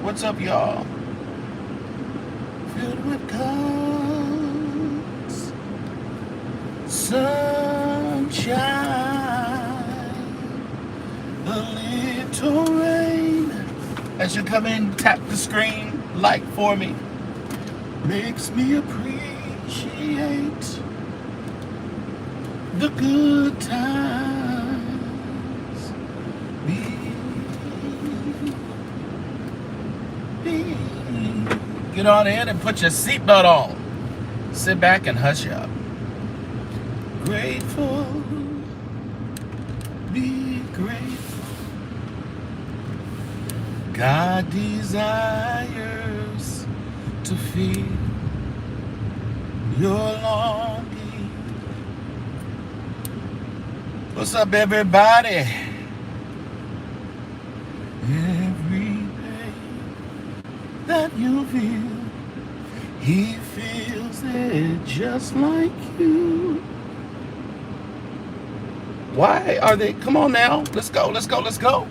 What's up, y'all? Filled with clouds, sunshine, a little rain. As you come in, tap the screen, like for me. Makes me appreciate the good times. Get on in and put your seatbelt on. Sit back and hush up. Grateful, be grateful. God desires to feel your longing. What's up, everybody? Every pain that you feel, he feels it just like you. Why are they? Come on now. Let's go, let's go, let's go.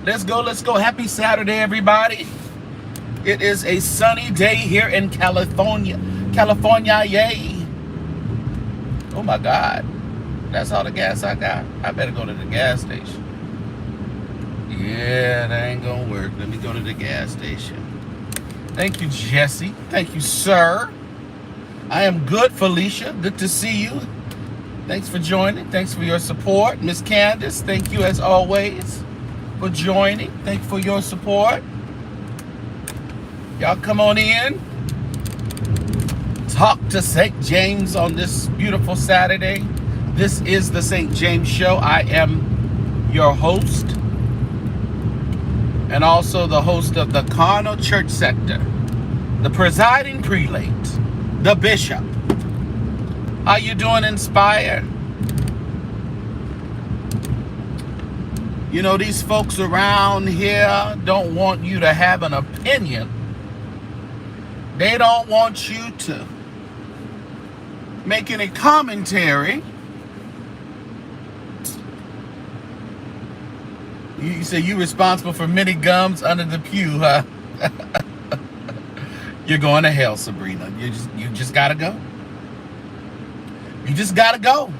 Let's go, let's go. Happy Saturday, everybody. It is a sunny day here in California. California, yay. Oh my God. That's all the gas I got. I better go to the gas station. Yeah, that ain't gonna work. Let me go to the gas station. Thank you, Jesse. Thank you, sir. I am good, Felicia. Good to see you. Thanks for joining. Thanks for your support. Miss Candace, thank you as always for joining. Thank you for your support. Y'all come on in. Talk to St. James on this beautiful Saturday. This is the St. James Show. I am your host and also the host of the Carnal Church Sector, the presiding prelate, the bishop. How you doing, Inspire? You know, these folks around here don't want you to have an opinion. They don't want you to make any commentary. You say you're responsible for many gums under the pew, huh? You're going to hell, Sabrina. You just gotta go. You just gotta go.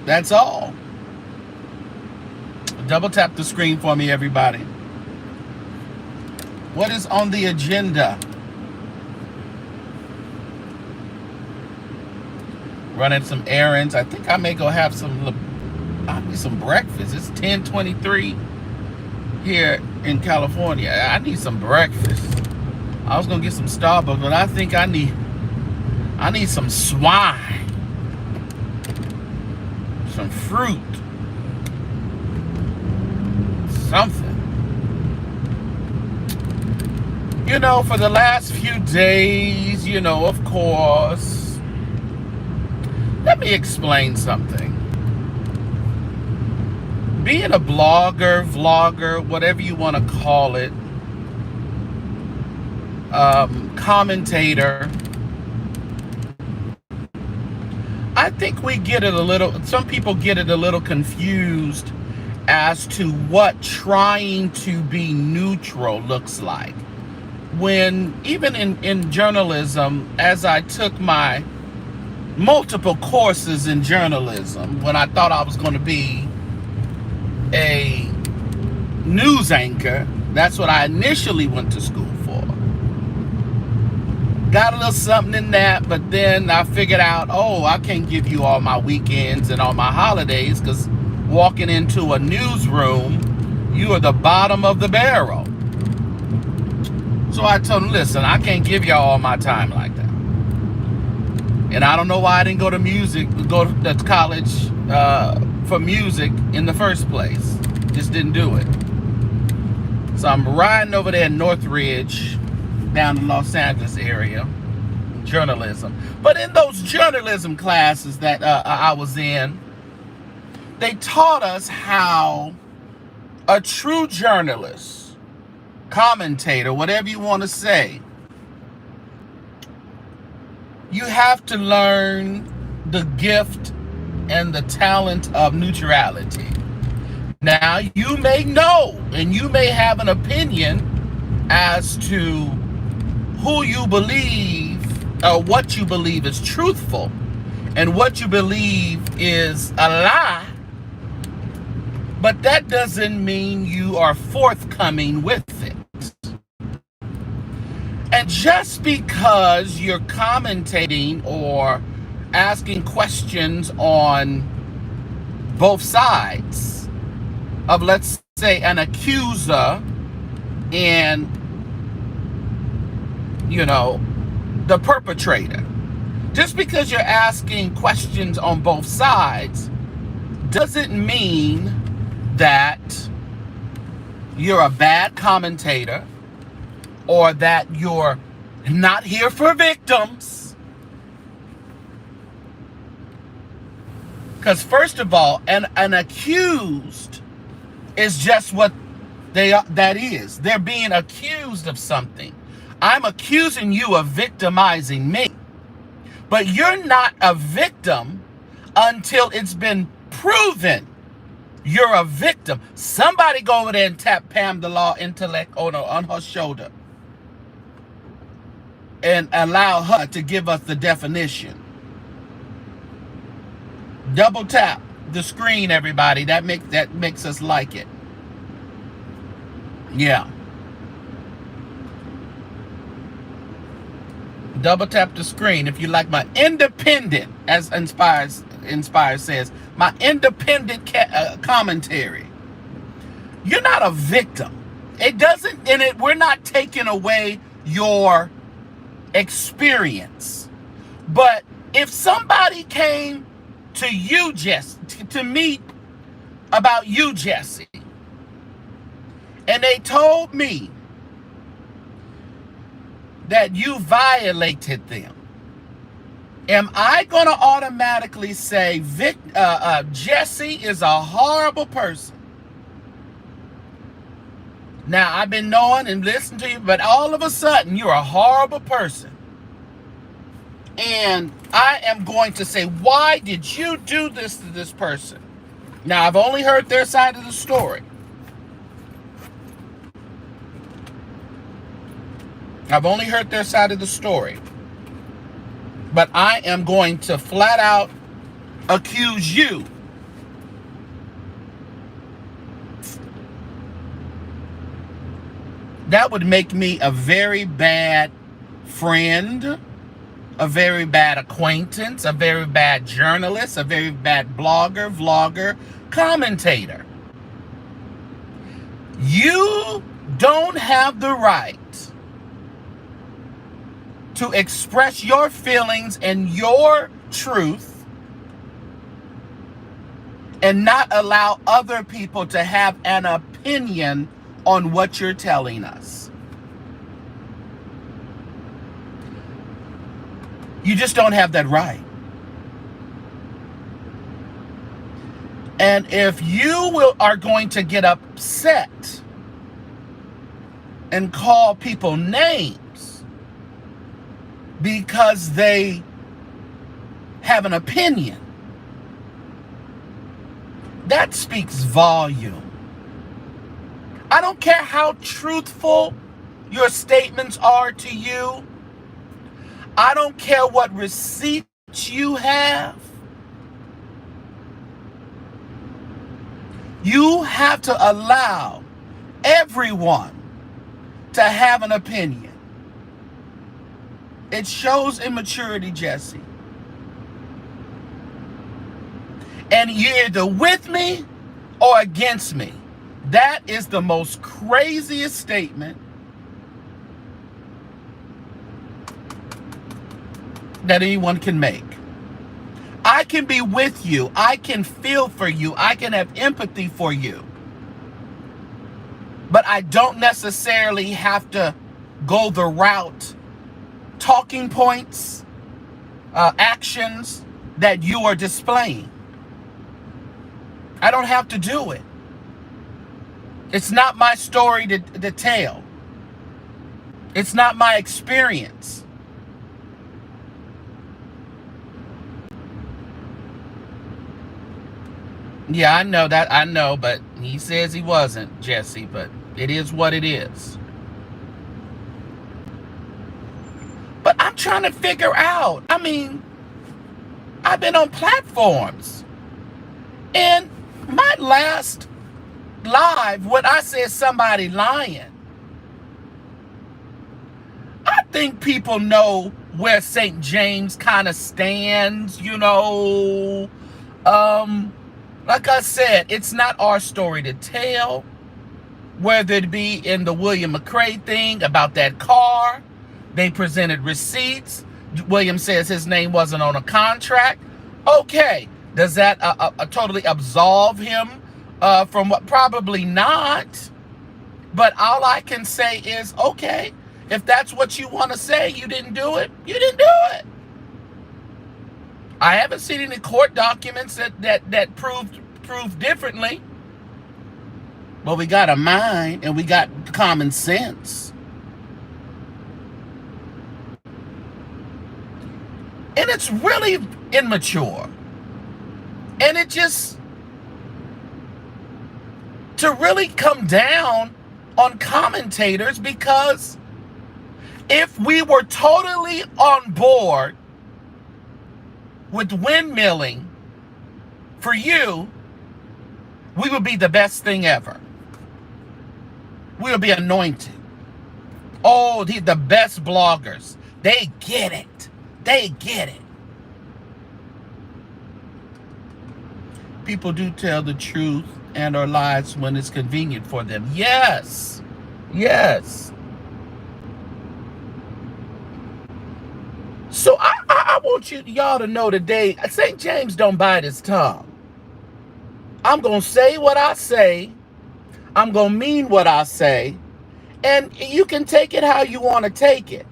That's all. Double tap the screen for me, everybody. What is on the agenda? Running some errands. I think I may go have some breakfast. It's 10:23 here in California. I need some breakfast. I was gonna get some Starbucks, but I think I need some swine, some fruit, something. You know, for the last few days, you know, of course, let me explain something. Being a blogger, vlogger, whatever you want to call it, commentator, I think we get it some people get it a little confused as to what trying to be neutral looks like. When even in journalism, as I took my multiple courses in journalism, when I thought I was going to be a news anchor, that's what I initially went to school for. Got a little something in that, but then I figured out, oh, I can't give you all my weekends and all my holidays, because walking into a newsroom, you are the bottom of the barrel. So I told him, listen, I can't give y'all all my time like that. And I don't know why I didn't go to college for music in the first place. Just didn't do it. So I'm riding over there in Northridge, down in Los Angeles area, journalism. But in those journalism classes that I was in, they taught us how a true journalist, commentator, whatever you want to say, you have to learn the gift and the talent of neutrality. Now, you may know and you may have an opinion as to who you believe or what you believe is truthful and what you believe is a lie, but that doesn't mean you are forthcoming with it. And just because you're commentating or asking questions on both sides of, let's say, an accuser and, the perpetrator, just because you're asking questions on both sides doesn't mean that you're a bad commentator or that you're not here for victims. Because first of all, an accused is just what that is. They're being accused of something. I'm accusing you of victimizing me. But you're not a victim until it's been proven you're a victim. Somebody go over there and tap Pam the Law Intellect on her shoulder and allow her to give us the definition. Double tap the screen, everybody. That makes us like it. Yeah. Double tap the screen if you like my independent, as Inspire says, my independent commentary. You're not a victim. We're not taking away your experience. But if somebody came to you, Jesse, to me about you, Jesse, and they told me that you violated them, am I going to automatically say Jesse is a horrible person? Now, I've been knowing and listening to you, but all of a sudden, you're a horrible person. And I am going to say, why did you do this to this person? Now, I've only heard their side of the story. I've only heard their side of the story. But I am going to flat out accuse you. That would make me a very bad friend, a very bad acquaintance, a very bad journalist, a very bad blogger, vlogger, commentator. You don't have the right to express your feelings and your truth and not allow other people to have an opinion on what you're telling us. You just don't have that right. And if you are going to get upset and call people names because they have an opinion, that speaks volume. I don't care how truthful your statements are to you. I don't care what receipts you have. You have to allow everyone to have an opinion. It shows immaturity, Jesse. And you're either with me or against me. That is the most craziest statement that anyone can make. I can be with you. I can feel for you. I can have empathy for you. But I don't necessarily have to go the route, talking points, actions that you are displaying. I don't have to do it. It's not my story to tell. It's not my experience. Yeah, I know that. But he says he wasn't, Jesse, but it is what it is. trying to figure out. I mean, I've been on platforms, and my last live, when I said somebody lying, I think people know where St. James kind of stands, you know. Like I said, it's not our story to tell. Whether it be in the William McCray thing about that car, they presented receipts. William says his name wasn't on a contract. Okay, does that totally absolve him from what? Probably not. But all I can say is, okay, if that's what you want to say, you didn't do it, you didn't do it. I haven't seen any court documents that proved differently. But we got a mind and we got common sense. And it's really immature. And it just, to really come down on commentators, because if we were totally on board with windmilling for you, we would be the best thing ever. We would be anointed. Oh, the best bloggers. They get it. They get it. People do tell the truth and or lies when it's convenient for them. Yes. Yes. So I want y'all to know today, St. James don't bite his tongue. I'm going to say what I say. I'm going to mean what I say. And you can take it how you want to take it.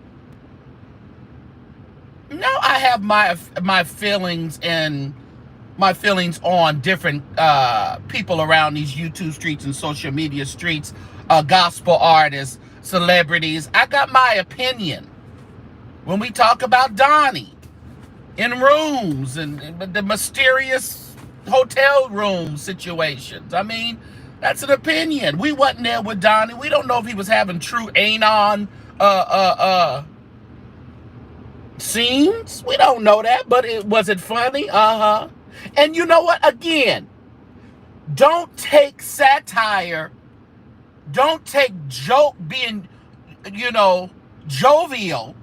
Now I have my feelings and my feelings on different people around these YouTube streets and social media streets, gospel artists, celebrities. I got my opinion. When we talk about Donnie in rooms and the mysterious hotel room situations, I mean, that's an opinion. We wasn't there with Donnie. We don't know if he was having true anon scenes. We don't know that, but was it funny? And you know what? Again, don't take satire. Don't take being, jovial.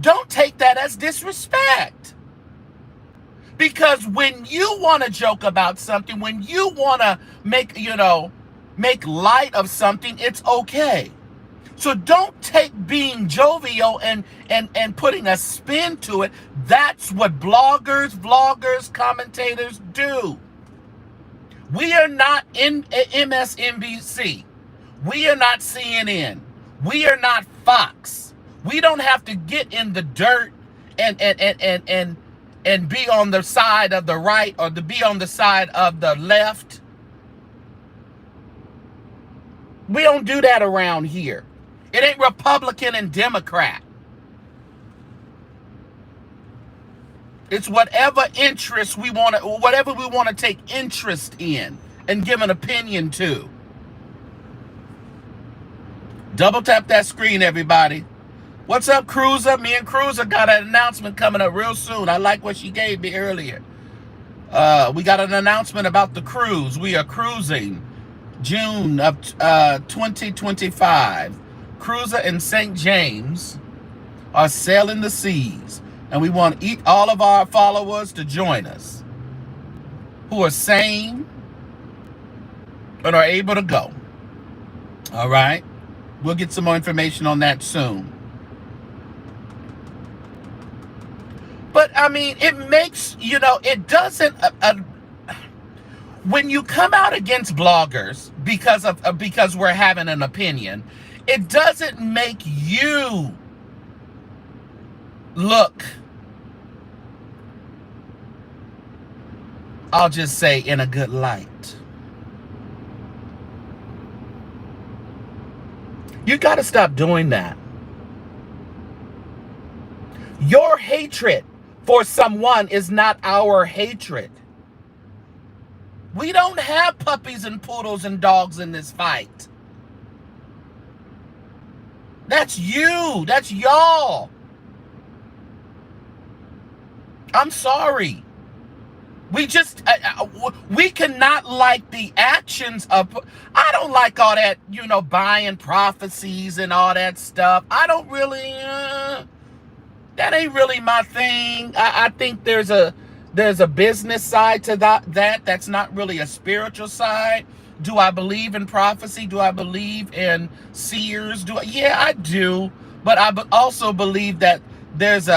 Don't take that as disrespect. Because when you want to joke about something, when you want to make light of something, it's okay. So don't take being jovial and putting a spin to it. That's what bloggers, vloggers, commentators do. We are not in MSNBC. We are not CNN. We are not Fox. We don't have to get in the dirt and be on the side of the right or to be on the side of the left. We don't do that around here. It ain't Republican and Democrat. It's whatever interest we want to, whatever we want to take interest in and give an opinion to. Double tap that screen, everybody. What's up, Cruiser? Me and Cruiser got an announcement coming up real soon. I like what she gave me earlier. We got an announcement about the cruise. We are cruising June of 2025. Cruiser and St. James are sailing the seas. And we want all of our followers to join us who are sane and are able to go. All right? We'll get some more information on that soon. But, I mean, it makes, it doesn't, when you come out against bloggers because we're having an opinion, it doesn't make you look, I'll just say, in a good light. You got to stop doing that. Your hatred for someone is not our hatred. We don't have puppies and poodles and dogs in this fight. That's you. That's y'all. I'm sorry. We just, we cannot like the actions of, I don't like all that, buying prophecies and all that stuff. I don't really, that ain't really my thing. I think there's a business side to that's not really a spiritual side. Do I believe in prophecy? Do I believe in seers? Yeah, I do. But I also believe that there's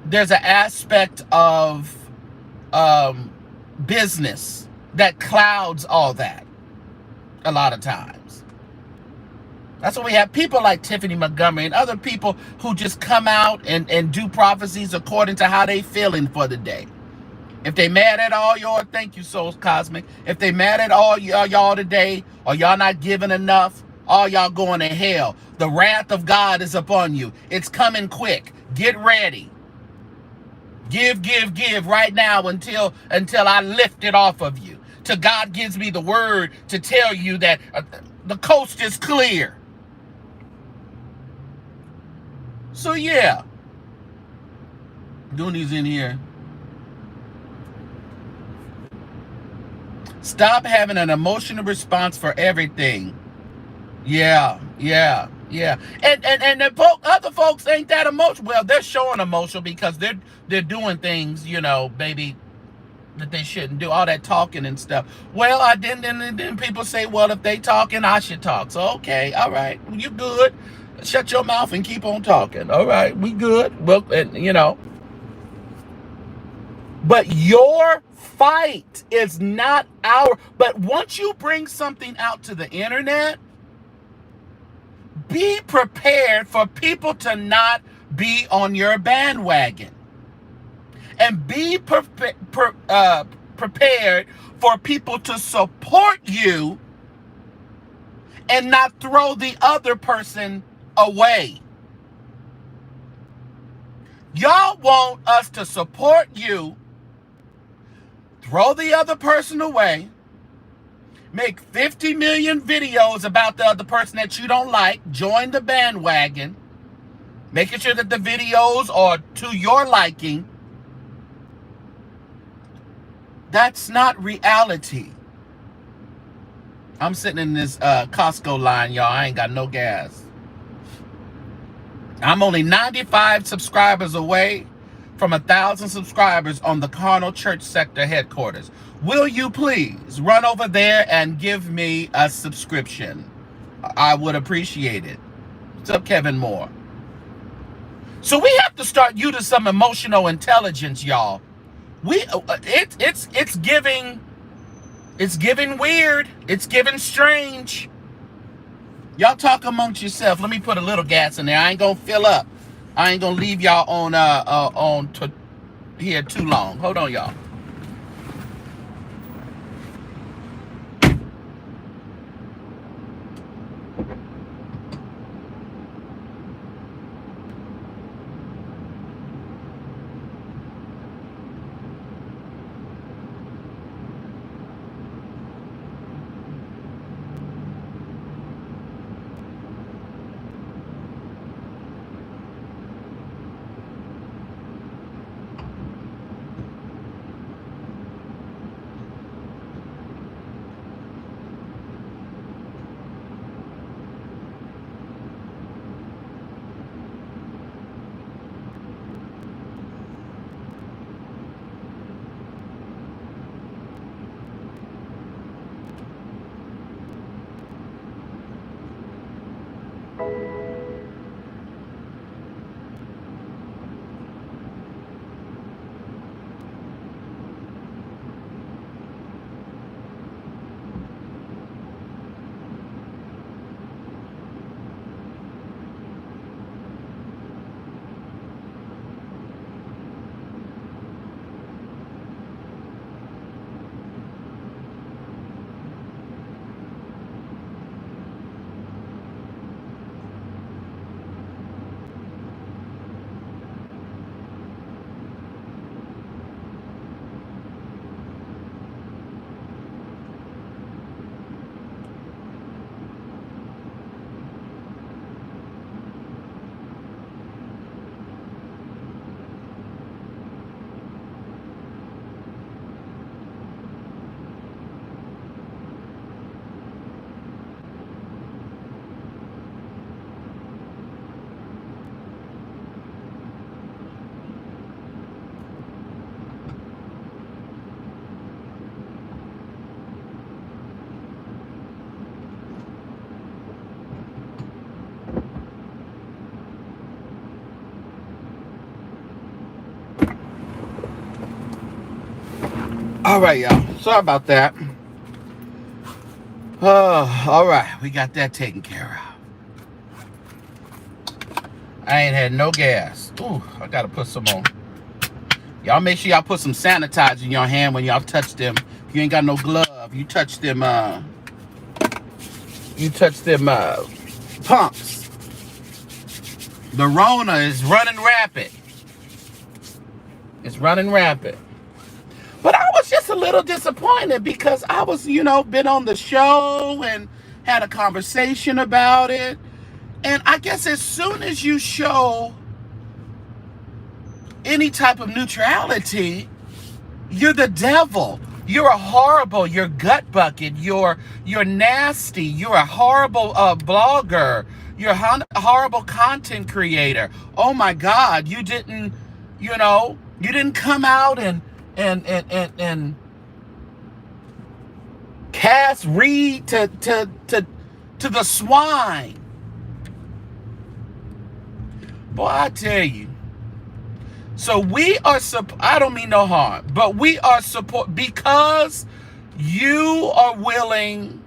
there's an aspect of business that clouds all that a lot of times. That's why we have people like Tiffany Montgomery and other people who just come out and do prophecies according to how they feeling for the day. If they mad at all y'all, thank you, Souls Cosmic. If they mad at all y'all today, or y'all not giving enough, all y'all going to hell. The wrath of God is upon you. It's coming quick. Get ready. Give right now until I lift it off of you. Till God gives me the word to tell you that the coast is clear. So yeah, Dooney's in here. Stop having an emotional response for everything. Yeah. And the other folks ain't that emotional. Well, they're showing emotional because they're doing things, maybe that they shouldn't do. All that talking and stuff. Well, then people say, well, if they talking, I should talk. So okay, all right, you good. Shut your mouth and keep on talking. All right, we good. Well, but your fight is not our. But once you bring something out to the internet, be prepared for people to not be on your bandwagon. And be prepared for people to support you and not throw the other person away. Y'all want us to support you, throw the other person away, make 50 million videos about the other person that you don't like, join the bandwagon, making sure that the videos are to your liking. That's not reality. I'm sitting in this Costco line, y'all. I ain't got no gas. I'm only 95 subscribers away from 1,000 subscribers on the Carnal Church Sector headquarters. Will you please run over there and give me a subscription? I would appreciate it. What's up, Kevin Moore? So we have to start using some emotional intelligence, y'all. It's giving weird. It's giving strange. Y'all talk amongst yourself. Let me put a little gas in there. I ain't gonna fill up. I ain't gonna leave y'all on here too long. Hold on, y'all. All right, y'all. Sorry about that. All right. We got that taken care of. I ain't had no gas. Ooh, I got to put some on. Y'all make sure y'all put some sanitizer in your hand when y'all touch them. If you ain't got no glove, you touch them, pumps. The Rona is running rapid. It's running rapid. But I was just a little disappointed because I was, been on the show and had a conversation about it. And I guess as soon as you show any type of neutrality, you're the devil. You're a horrible, you're gut bucket, you're nasty, you're a horrible blogger, you're a horrible content creator. Oh my God, you didn't come out and cast Reed to the swine. Boy, I tell you. So we are I don't mean no harm, but we are support because you are willing.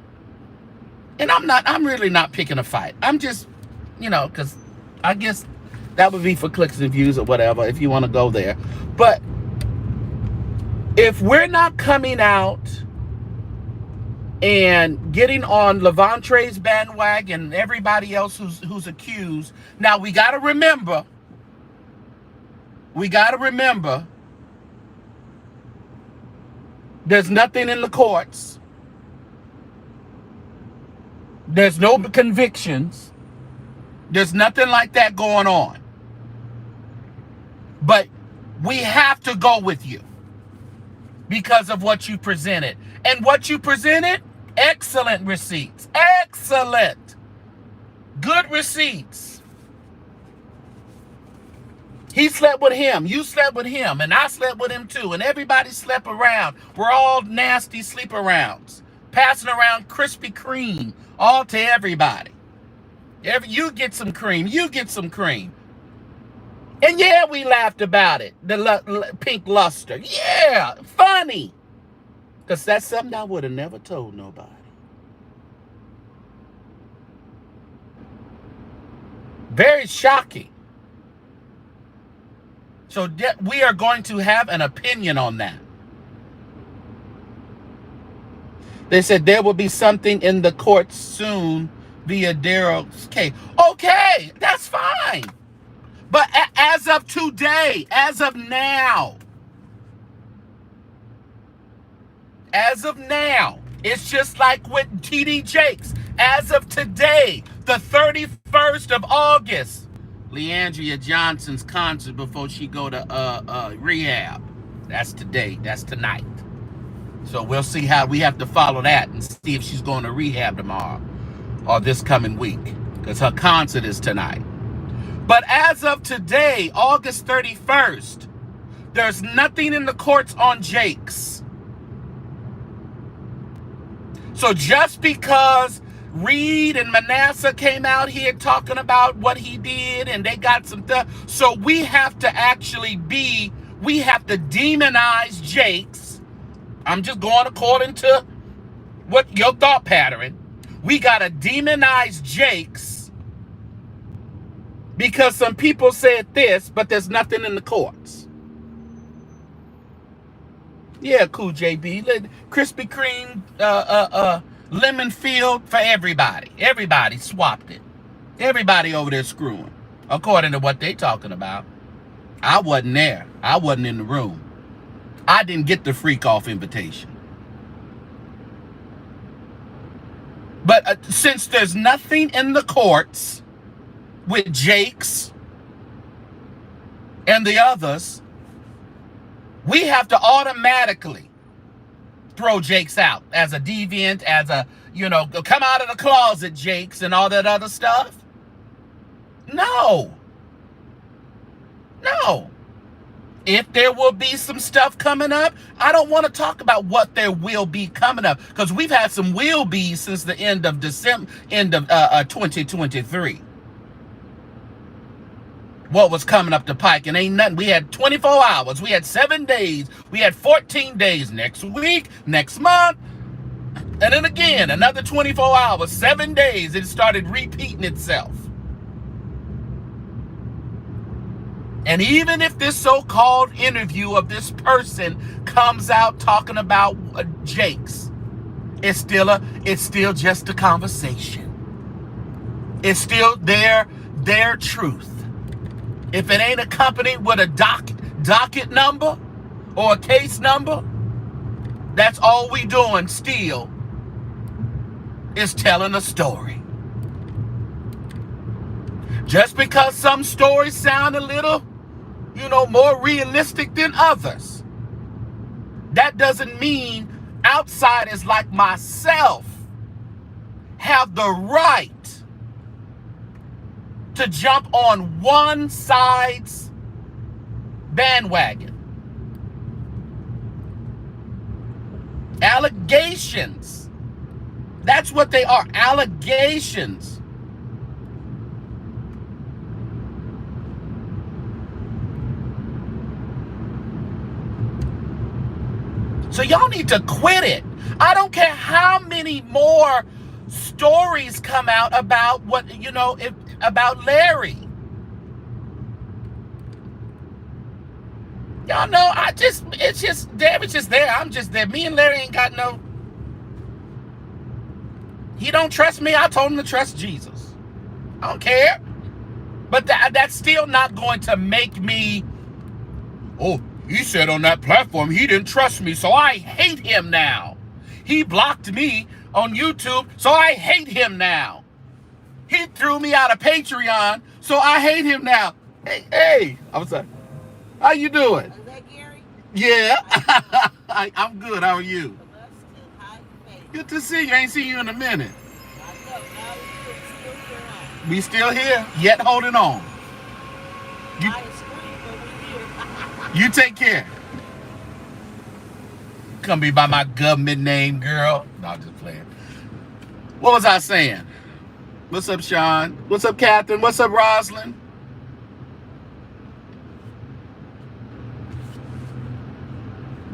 And I'm really not picking a fight. I'm just, because I guess that would be for clicks and views or whatever if you want to go there. But if we're not coming out and getting on Levantre's bandwagon and everybody else who's accused, now we got to remember, there's nothing in the courts. There's no convictions. There's nothing like that going on. But we have to go with you because of what you presented. And what you presented, excellent receipts. Excellent. Good receipts. He slept with him. You slept with him. And I slept with him too. And everybody slept around. We're all nasty sleep-arounds. Passing around Krispy Kreme. All to everybody. You get some cream. You get some cream. And yeah, we laughed about it. The pink luster. Yeah, funny. Because that's something I would have never told nobody. Very shocking. So we are going to have an opinion on that. They said there will be something in the courts soon via Daryl's case. Okay, that's fine. But as of today, as of now, it's just like with TD Jakes. As of today, the 31st of August, Leandria Johnson's concert before she go to rehab. That's today. That's tonight. So we'll see how we have to follow that and see if she's going to rehab tomorrow or this coming week because her concert is tonight. But as of today, August 31st, there's nothing in the courts on Jakes. So just because Reed and Manasseh came out here talking about what he did and they got some stuff, so we have to demonize Jakes. I'm just going according to what your thought pattern. We got to demonize Jakes because some people said this, but there's nothing in the courts. Yeah, cool, JB. Krispy Kreme, lemon field for everybody. Everybody swapped it. Everybody over there screwing, according to what they talking about. I wasn't there. I wasn't in the room. I didn't get the freak off invitation. But since there's nothing in the courts with Jakes and the others, we have to automatically throw Jakes out as a deviant, as a, come out of the closet, Jakes, and all that other stuff. No. If there will be some stuff coming up, I don't want to talk about what there will be coming up because we've had some will be since the end of 2023. what was coming up the pike, and ain't nothing. We had 24 hours. We had 7 days. We had 14 days next week, next month. And then again, another 24 hours, 7 days. It started repeating itself. And even if this so-called interview of this person comes out talking about Jakes, it's still just a conversation. It's still their truth. If it ain't accompanied with a docket number or a case number, that's all we doing still is telling a story. Just because some stories sound a little, more realistic than others, that doesn't mean outsiders like myself have the right to jump on one side's bandwagon. Allegations. That's what they are, allegations. So y'all need to quit it. I don't care how many more stories come out about about Larry. Y'all know, it's just there. I'm just there. Me and Larry ain't got no. He don't trust me. I told him to trust Jesus. I don't care. But that's still not going to make me, oh, he said on that platform he didn't trust me, so I hate him now. He blocked me on YouTube, so I hate him now. He threw me out of Patreon, so I hate him now. Hey, I'm sorry. How you doing? Is that Gary? Yeah. I'm good. How are you? Good to see you. I ain't seen you in a minute. We still here, yet holding on. You take care. Come be by my government name, girl. No, I'm just playing. What was I saying? What's up, Sean? What's up, Catherine? What's up, Rosalind?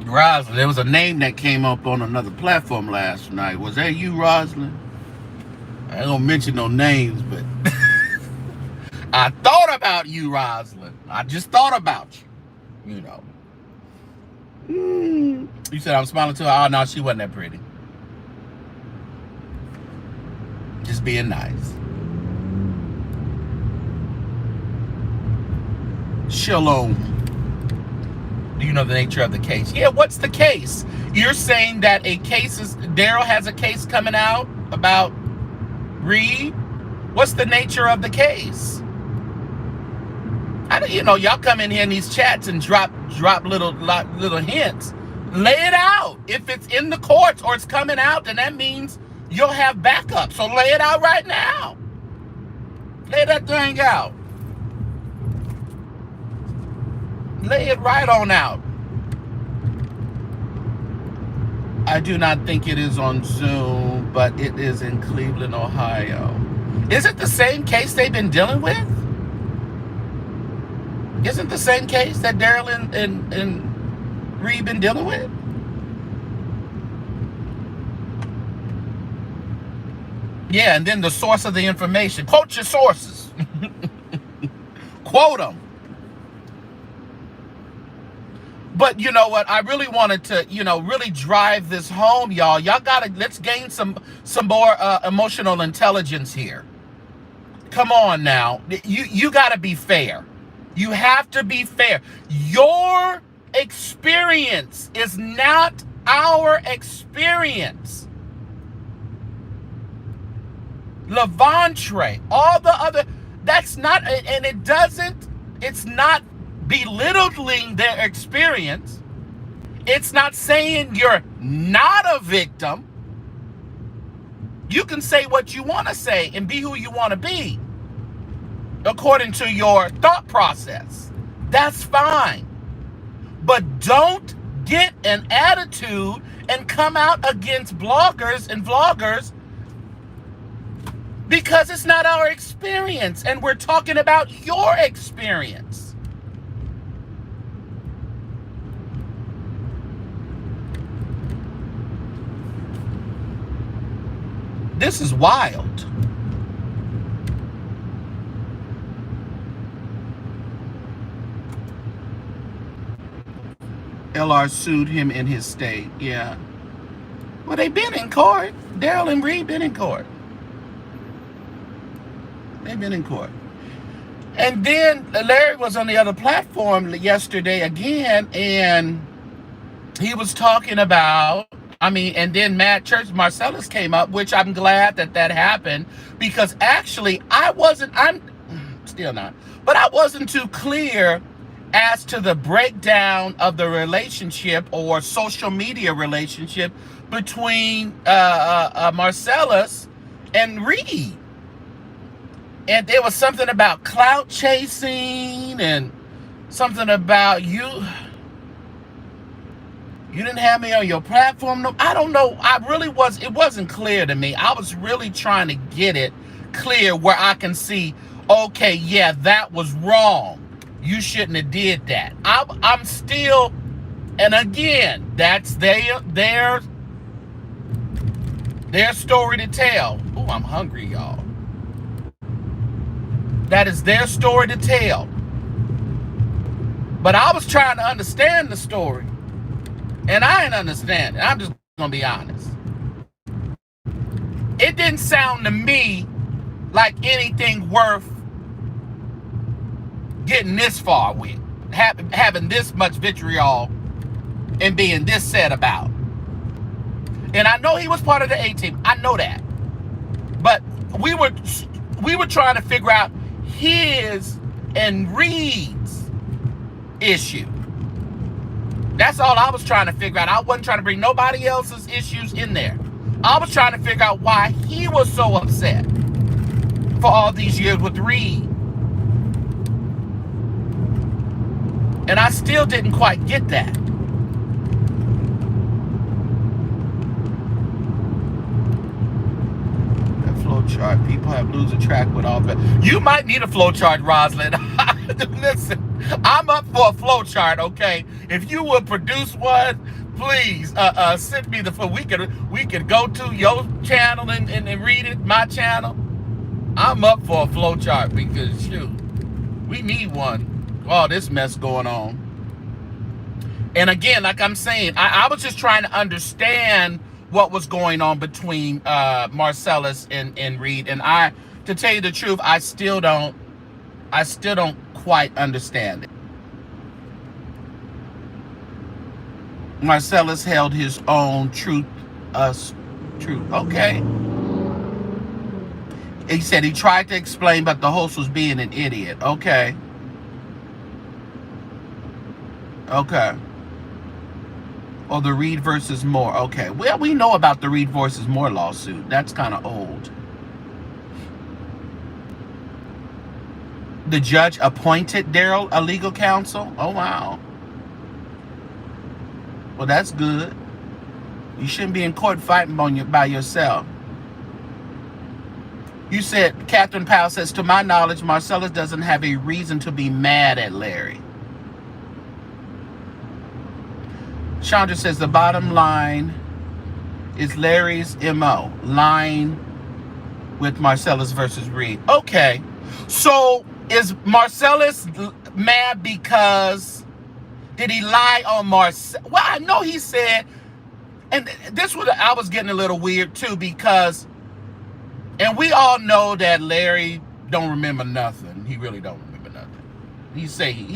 Rosalind, there was a name that came up on another platform last night. Was that you, Rosalind? I ain't gonna mention no names, but I thought about you, Rosalind. I just thought about you. You said I'm smiling to her. Oh, no, she wasn't that pretty. Just being nice. Shalom. Do you know the nature of the case? Yeah, what's the case? You're saying that Daryl has a case coming out about Reed? What's the nature of the case? Y'all come in here in these chats and drop little hints. Lay it out. If it's in the courts or it's coming out, then that means you'll have backup. So lay it out right now. Lay that thing out. Lay it right on out. I do not think it is on Zoom, but it is in Cleveland, Ohio. Is it the same case they've been dealing with? Isn't the same case that Daryl and Reed been dealing with? Yeah, and then the source of the information. Quote your sources. Quote them. But you know what? I really wanted to, really drive this home, y'all. Let's gain some more emotional intelligence here. Come on now. You got to be fair. You have to be fair. Your experience is not our experience. Levantre, all the other, that's not, and it's not belittling their experience. It's not saying you're not a victim. You can say what you want to say and be who you want to be according to your thought process. That's fine. But don't get an attitude and come out against bloggers and vloggers Because it's not our experience, and we're talking about your experience. This is wild. LR sued him in his state. Yeah. Well, they've been in court. Daryl and Reed been in court. They've been in court. And then Larry was on the other platform yesterday again, and he was talking about, and then Matt Church, Marcellus came up, which I'm glad that happened, because actually I'm still not, but I wasn't too clear as to the breakdown of the relationship or social media relationship between Marcellus and Reed. And there was something about clout chasing and something about you didn't have me on your platform. No, I don't know. It wasn't clear to me. I was really trying to get it clear where I can see, okay, yeah, that was wrong. You shouldn't have did that. I'm still, and again, that's their story to tell. Oh, I'm hungry, y'all. That is their story to tell. But I was trying to understand the story, and I ain't understand it. I'm just gonna be honest. It didn't sound to me like anything worth getting this far with, having this much vitriol and being this sad about. And I know he was part of the A-team. I know that. But we were trying to figure out his and Reed's issue. That's all I was trying to figure out. I wasn't trying to bring nobody else's issues in there. I was trying to figure out why he was so upset for all these years with Reed. And I still didn't quite get that. That flow chart, people have loser track with all that. You might need a flow chart, Rosalind. Listen, I'm up for a flow chart, okay? If you would produce one, please send me the flow. We could go to your channel and read it, my channel. I'm up for a flow chart because shoot, we need one. All this mess going on. And again, like I'm saying, I was just trying to understand what was going on between Marcellus and Reed. And to tell you the truth, I still don't quite understand it. Marcellus held his own truth. Okay. He said he tried to explain, but the host was being an idiot. Okay. Okay. Or the Reed versus Moore. Okay. Well, we know about the Reed versus Moore lawsuit. That's kind of old. The judge appointed Daryl a legal counsel. Oh, wow. Well, that's good. You shouldn't be in court fighting by yourself. You said, Catherine Powell says, to my knowledge, Marcellus doesn't have a reason to be mad at Larry. Chandra says the bottom line is Larry's MO, lying with Marcellus versus Reed. Okay, so is Marcellus mad because did he lie on Marcellus? Well, I know he said, and this was, I was getting a little weird too, because, and we all know that Larry don't remember nothing. He really don't remember nothing. He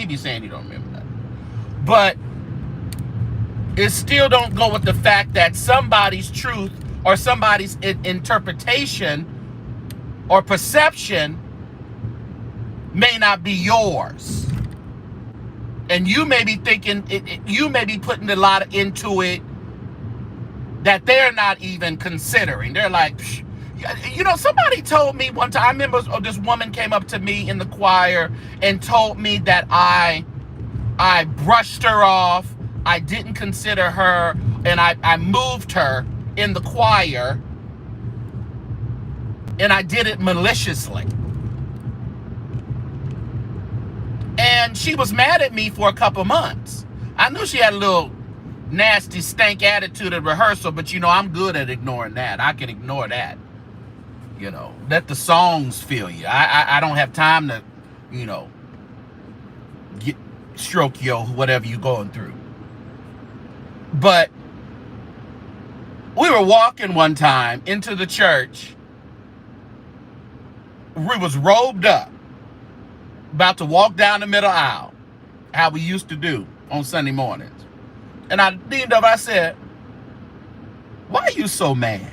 be saying he don't remember nothing, but it still don't go with the fact that somebody's truth or somebody's interpretation or perception may not be yours. And you may be thinking, you may be putting a lot into it that they're not even considering. They're like, psh. You know, somebody told me one time, I remember this woman came up to me in the choir and told me that I brushed her off. I didn't consider her, and I moved her in the choir and I did it maliciously. And she was mad at me for a couple months. I knew she had a little nasty stank attitude at rehearsal, but you know, I'm good at ignoring that. I can ignore that. You know, let the songs fill you. I don't have time to, you know, stroke your whatever you're going through. But we were walking one time into the church. We was robed up, about to walk down the middle aisle, how we used to do on Sunday mornings. And I leaned up, I said, "Why are you so mad?"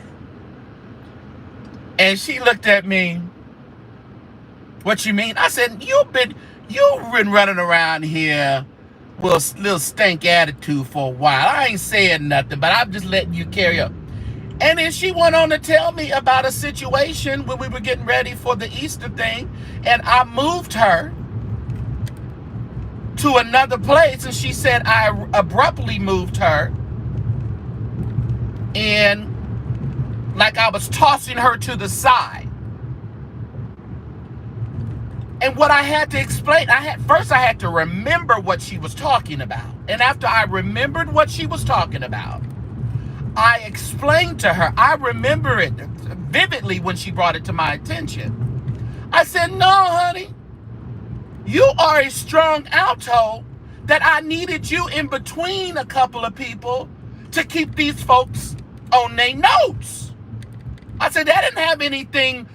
And she looked at me, "What you mean?" I said, you've been running around here with a little stank attitude for a while. I ain't saying nothing, but I'm just letting you carry up. And then she went on to tell me about a situation when we were getting ready for the Easter thing, and I moved her to another place, and she said I abruptly moved her, and like I was tossing her to the side. And what I had to explain, I had to remember what she was talking about. And after I remembered what she was talking about, I explained to her. I remember it vividly when she brought it to my attention. I said, "No, honey, you are a strong alto that I needed you in between a couple of people to keep these folks on their notes." I said, that didn't have anything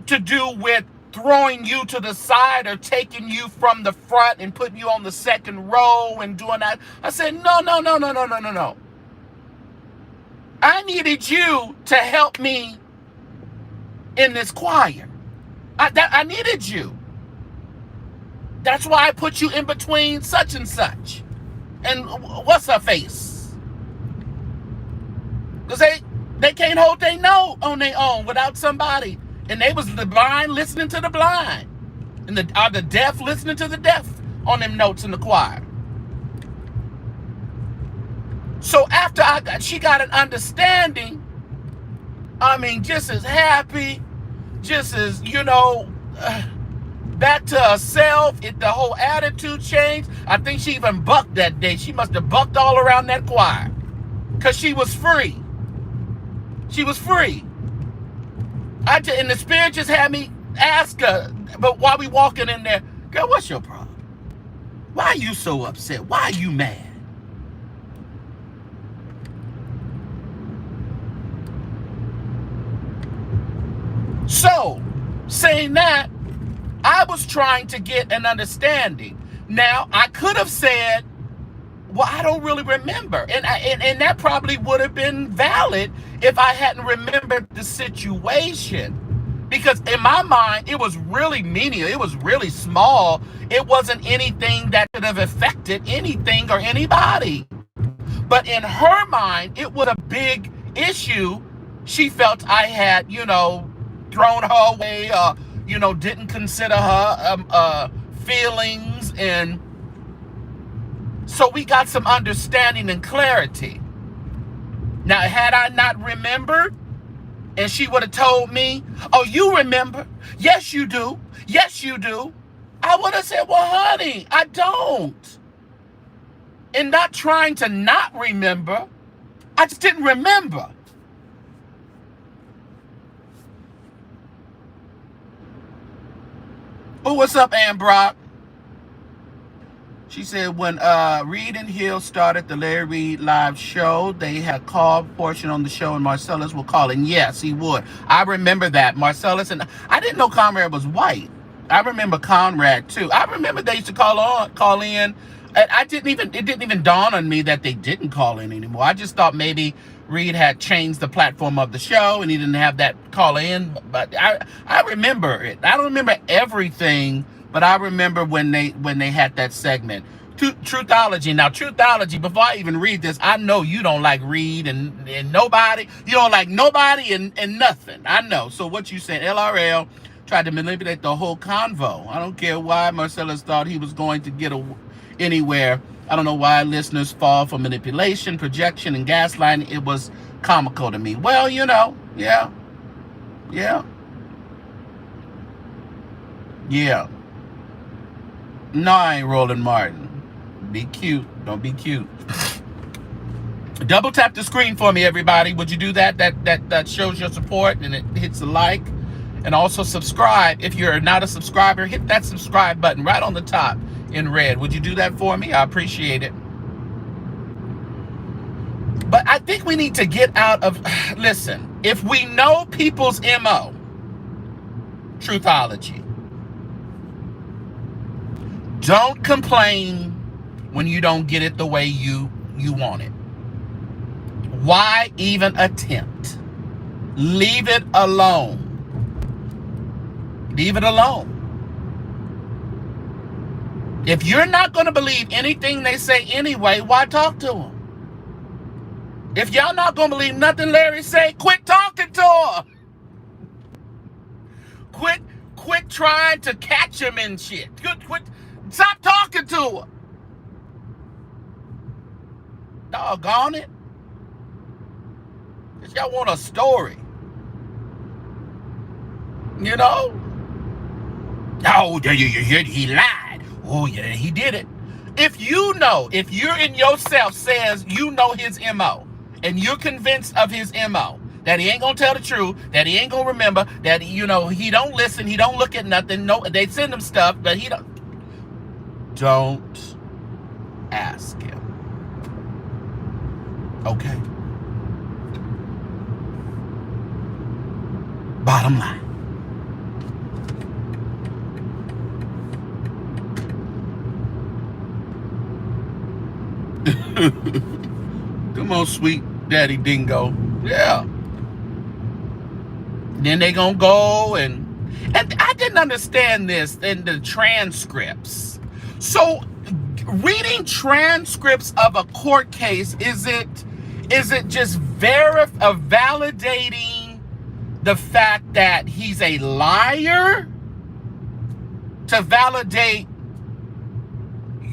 to do with throwing you to the side or taking you from the front and putting you on the second row and doing that. I said, no. I needed you to help me in this choir. I needed you. That's why I put you in between such and such. And what's her face? Because they can't hold their note on their own without somebody. And they was the blind listening to the blind. And the deaf listening to the deaf on them notes in the choir. So after she got an understanding, I mean, just as happy, just as, you know, back to herself, the whole attitude changed. I think she even bucked that day. She must have bucked all around that choir. Because she was free. She was free. And the Spirit just had me ask her, but while we walking in there, "Girl, what's your problem? Why are you so upset? Why are you mad?" So, saying that, I was trying to get an understanding. Now, I could have said, "Well, I don't really remember." And that probably would have been valid if I hadn't remembered the situation. Because in my mind, it was really menial. It was really small. It wasn't anything that could have affected anything or anybody. But in her mind, it was a big issue. She felt I had, you know, thrown her away, you know, didn't consider her feelings. And so we got some understanding and clarity. Now, had I not remembered, and she would have told me, "Oh, you remember? Yes, you do. Yes, you do." I would have said, "Well, honey, I don't." And not trying to not remember, I just didn't remember. Oh, what's up, Ann Brock? She said, when Reed and Hill started the Larry Reed live show, they had a call portion on the show, and Marcellus will call in. Yes, he would. I remember that. Marcellus, and I didn't know Conrad was white. I remember Conrad too. I remember they used to call in. And it didn't even dawn on me that they didn't call in anymore. I just thought maybe Reed had changed the platform of the show and he didn't have that call in. But I remember it. I don't remember everything, but I remember when they had that segment. Truthology. Now, Truthology, before I even read this, I know you don't like Reed and nobody. You don't like nobody and nothing. I know. So what you said, LRL tried to manipulate the whole convo. I don't care why Marcellus thought he was going to get anywhere. I don't know why listeners fall for manipulation, projection, and gaslighting. It was comical to me. Well, you know, yeah. Yeah. No, I ain't Roland Martin. Be cute. Don't be cute. Double tap the screen for me, everybody. Would you do that? That shows your support, and it hits a like. And also subscribe. If you're not a subscriber, hit that subscribe button right on the top in red. Would you do that for me? I appreciate it. But I think we need to get out of, listen, if we know people's MO, truthology, don't complain when you don't get it the way you want it. Why even attempt? Leave it alone. Leave it alone. If you're not going to believe anything they say anyway, why talk to them? If y'all not going to believe nothing Larry say, quit talking to him. Quit trying to catch him in shit. Quit. Stop talking to him. Doggone it. Because y'all want a story. You know? Oh, he lied. Oh, yeah, he did it. If you know, if you're in yourself says you know his MO, and you're convinced of his MO, that he ain't gonna tell the truth, that he ain't gonna remember, that, you know, he don't listen, he don't look at nothing, no, they send him stuff, but he don't ask him. Okay? Bottom line. Come on, sweet daddy dingo. Yeah. Then they gonna go and I didn't understand this in the transcripts. So reading transcripts of a court case, is it just validating the fact that he's a liar to validate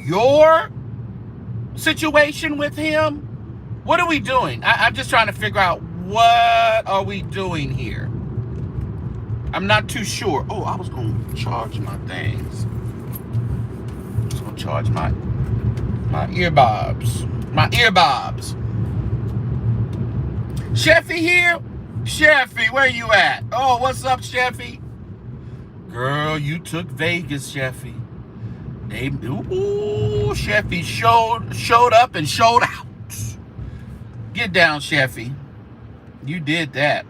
your situation with him? What are we doing? I'm just trying to figure out, what are we doing here? I'm not too sure. Oh, I was going to charge my things. I was going to charge my earbobs. My earbobs. Sheffy here? Sheffy, where you at? Oh, what's up, Sheffy? Girl, you took Vegas, Sheffy. Ooh, Sheffy showed up and showed out. Get down, Sheffy. You did that.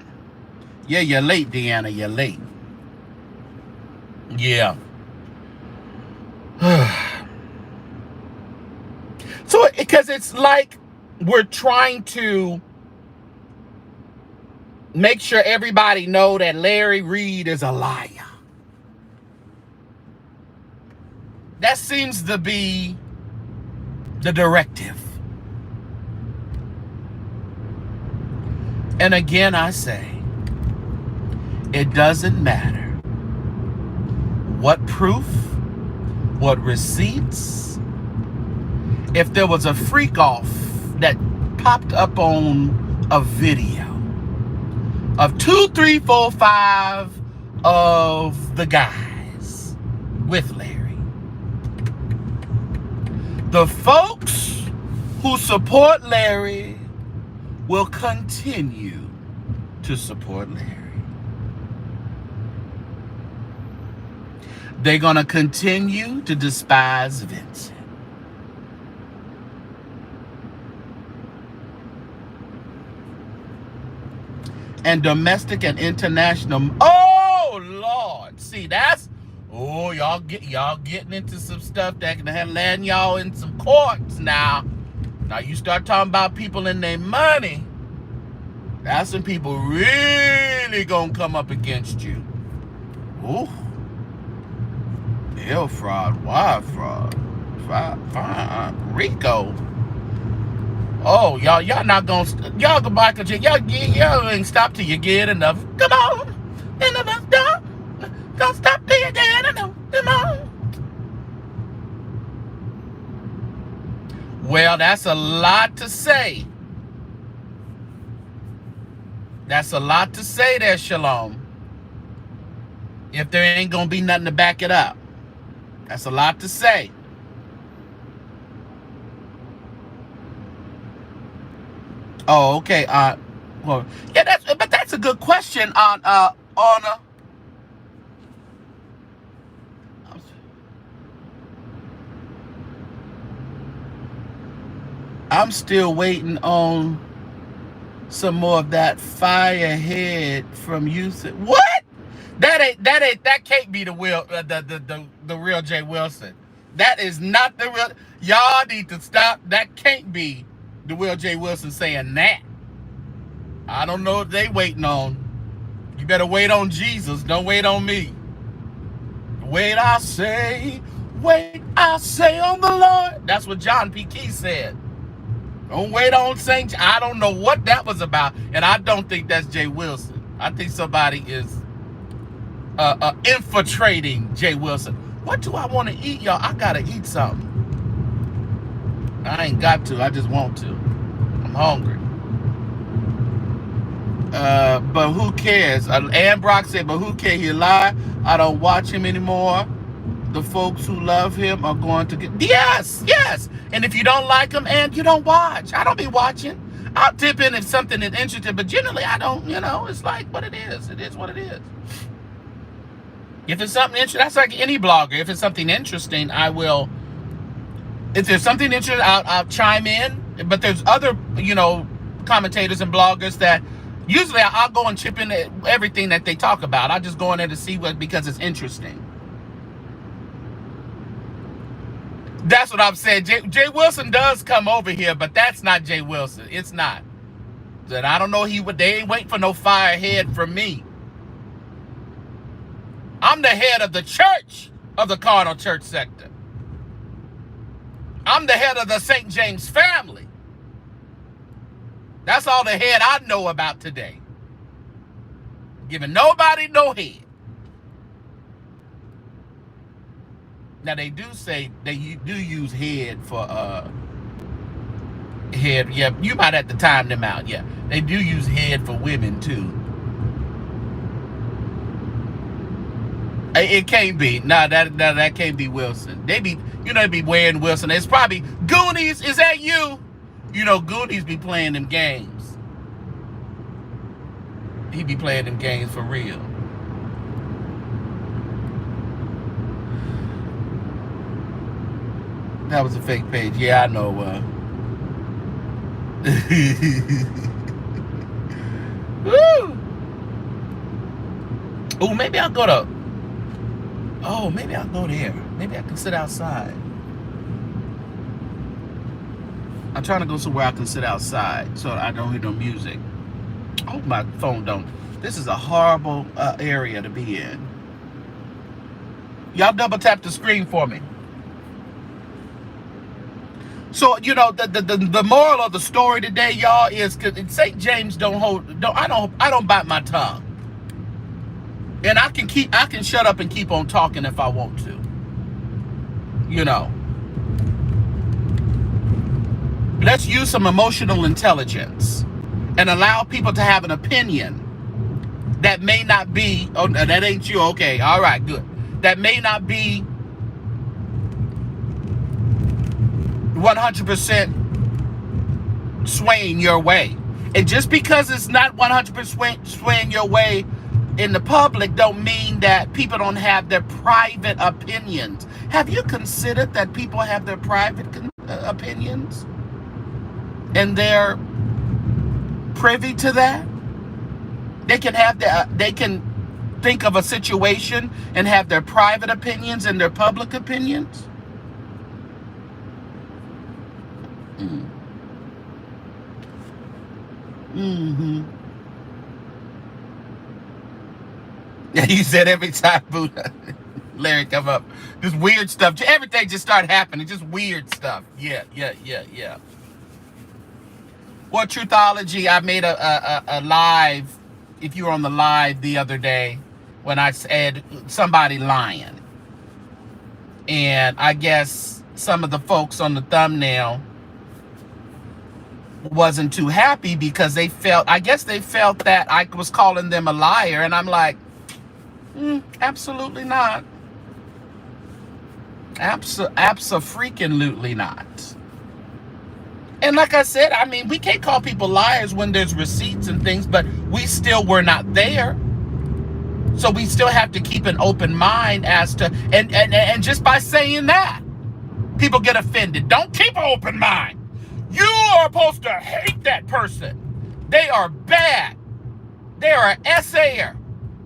Yeah, you're late, Deanna. You're late. Yeah. So, because it's like we're trying to make sure everybody know that Larry Reed is a liar. That seems to be the directive. And again, I say, it doesn't matter what proof, what receipts. If there was a freak off that popped up on a video of 2, 3, 4, 5 of the guys with Larry, the folks who support Larry will continue to support Larry. They're going to continue to despise Vincent. And domestic and international. Oh, Lord. See, that's, oh, y'all getting into some stuff that can land y'all in some courts now. Now you start talking about people and their money. That's when people really gonna come up against you. Ooh. Mail fraud, wire fraud, Rico. Oh, y'all not gonna, y'all go back to jail. Y'all ain't stop till you get enough. Come on, enough, don't stop till you get enough. Come on. Well, that's a lot to say. That's a lot to say there, Shalom. if there ain't gonna be nothing to back it up. That's a lot to say. Oh, okay. Well, yeah, that's a good question on I'm still waiting on some more of that firehead from youth. What? That can't be the real Jay Wilson. That is not the real. Y'all need to stop. That can't be the real Jay Wilson saying that. I don't know what they waiting on. You better wait on Jesus. Don't wait on me. Wait, I say on the Lord. That's what John P. Key said. Don't wait on Saint. I don't know what that was about, and I don't think that's Jay Wilson. I think somebody is infiltrating Jay Wilson. What do I want to eat, y'all? I gotta eat something. I ain't got to. I just want to. I'm hungry. But who cares? Ann Brock said, but who cares? He lied. I don't watch him anymore. The folks who love him are going to get... Yes. And if you don't like him, and you don't watch. I don't be watching. I'll tip in if something is interesting, but generally I don't, it's like what it is. It is what it is. If it's something interesting, that's like any blogger. If it's something interesting, I will... If there's something interesting, I'll chime in. But there's other, commentators and bloggers that... Usually I'll go and chip in everything that they talk about. I just go in there to see because it's interesting. That's what I'm saying. Jay Wilson does come over here, but that's not Jay Wilson. It's not. And I don't know they ain't waiting for no firehead from me. I'm the head of the church of the Cardinal Church sector. I'm the head of the St. James family. That's all the head I know about today. Giving nobody no head. Now they do say they do use head for head. Yeah, you might have to time them out. Yeah, they do use head for women too. It can't be. No, that can't be Wilson. They be wearing Wilson. It's probably Goonies. Is that you? Goonies be playing them games. He be playing them games for real. That was a fake page. Yeah, I know. Woo! Oh, maybe I'll go to... Oh, maybe I'll go there. Maybe I can sit outside. I'm trying to go somewhere I can sit outside so I don't hear no music. I hope my phone don't. This is a horrible area to be in. Y'all double tap the screen for me. So, the moral of the story today, y'all, is because St. James I don't bite my tongue. And I can shut up and keep on talking if I want to. Let's use some emotional intelligence and allow people to have an opinion that may not be, oh, that ain't you, okay, all right, good. That may not be 100% swaying your way. And just because it's not 100% swaying your way in the public don't mean that people don't have their private opinions. Have you considered that people have their private opinions? And they're privy to that? They can think of a situation and have their private opinions and their public opinions? Mm-hmm. Yeah, you said every time Buddha Larry come up, just weird stuff. Everything just started happening, just weird stuff. Yeah. Well, Truthology, I made a live, if you were on the live the other day, when I said somebody lying. And I guess some of the folks on the thumbnail wasn't too happy because they felt that I was calling them a liar. And I'm like, Absolutely not. Abso-freaking-lutely not. And like I said, I mean, we can't call people liars when there's receipts and things, but we still were not there. So we still have to keep an open mind as to, and just by saying that, people get offended. Don't keep an open mind. You are supposed to hate that person. They are bad. They are an essayer.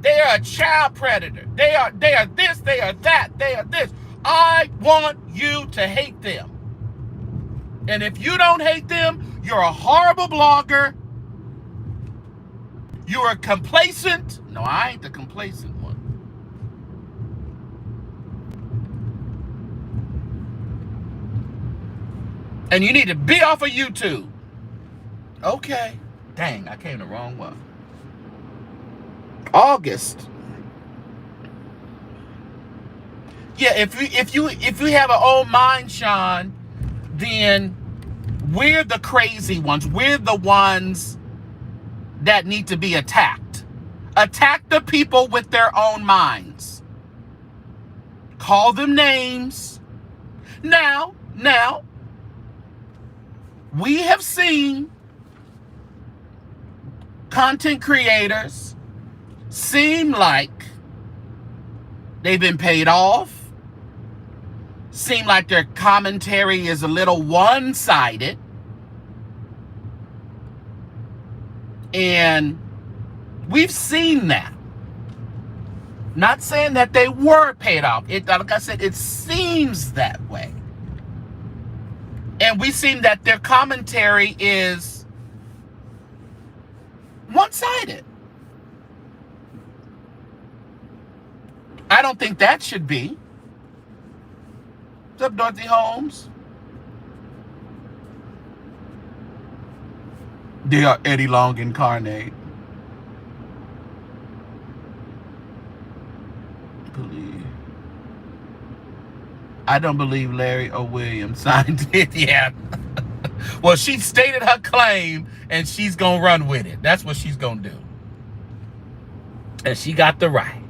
They are a child predator. They are this, they are that, they are this. I want you to hate them. And if you don't hate them, you're a horrible blogger. You are complacent. No, I ain't the complacent one. And you need to be off of YouTube. Okay. Dang, I came the wrong one. August. Yeah, if you have an old mind, Sean, then we're the crazy ones. We're the ones that need to be attacked. Attack the people with their own minds. Call them names. Now, we have seen content creators seem like they've been paid off. Seem like their commentary is a little one-sided. And we've seen that. Not saying that they were paid off. Like I said, it seems that way. And we've seen that their commentary is one-sided. I don't think that should be. What's up, Dorothy Holmes? They are Eddie Long incarnate. I don't believe Larry or William signed it. Yeah. Well, she stated her claim and she's going to run with it. That's what she's going to do. And she got the right.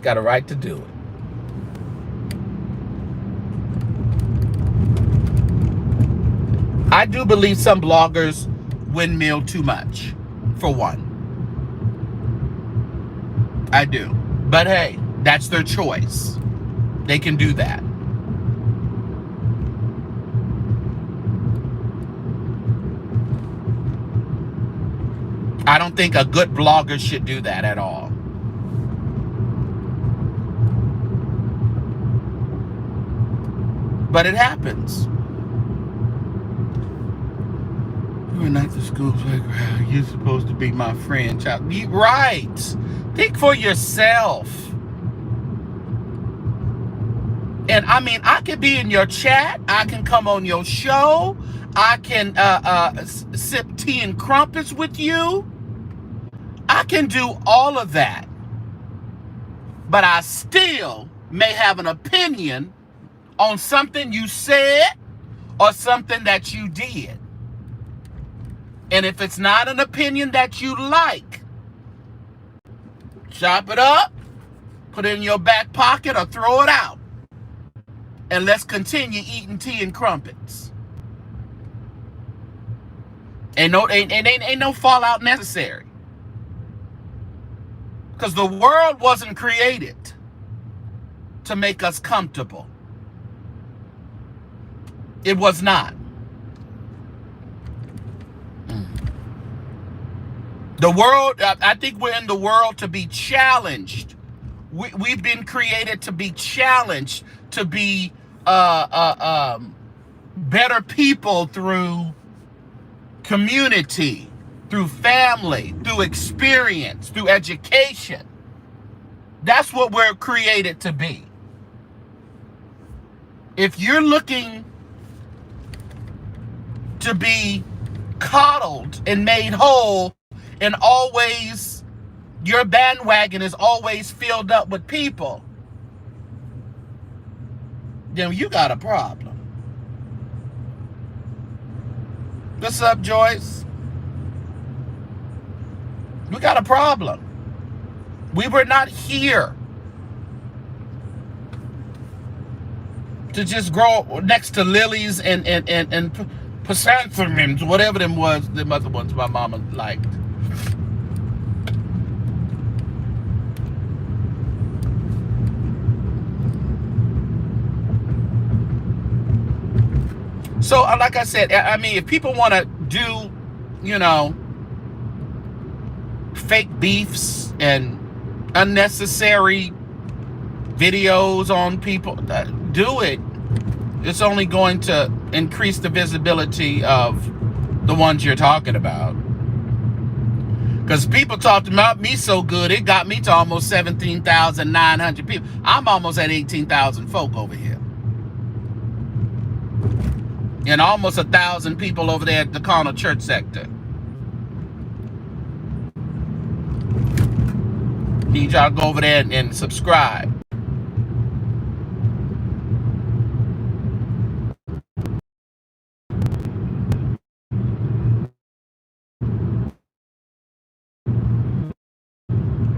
Got a right to do it. I do believe some bloggers windmill too much, for one. I do. But hey, that's their choice. They can do that. I don't think a good blogger should do that at all. But it happens. We're not the school playground. You're supposed to be my friend, child. Right. Think for yourself. And I mean, I can be in your chat. I can come on your show. I can sip tea and crumpets with you. I can do all of that. But I still may have an opinion on something you said or something that you did. And if it's not an opinion that you like, chop it up, put it in your back pocket, or throw it out. And let's continue eating tea and crumpets. Ain't no fallout necessary. Because the world wasn't created to make us comfortable. It was not. The world, I think we're in the world to be challenged. We've been created to be challenged, to be better people through community, through family, through experience, through education. That's what we're created to be. If you're looking to be coddled and made whole, and always, your bandwagon is always filled up with people, then you got a problem. What's up, Joyce? We got a problem. We were not here to just grow next to lilies and chrysanthemums, whatever them was, them other ones my mama liked. So, like I said, I mean, if people want to do, you know, fake beefs and unnecessary videos on people, do it. It's only going to increase the visibility of the ones you're talking about. Because people talked about me so good, it got me to almost 17,900 people. I'm almost at 18,000 folk over here. And almost 1,000 people over there at the Corner Church sector. Need y'all to go over there and subscribe.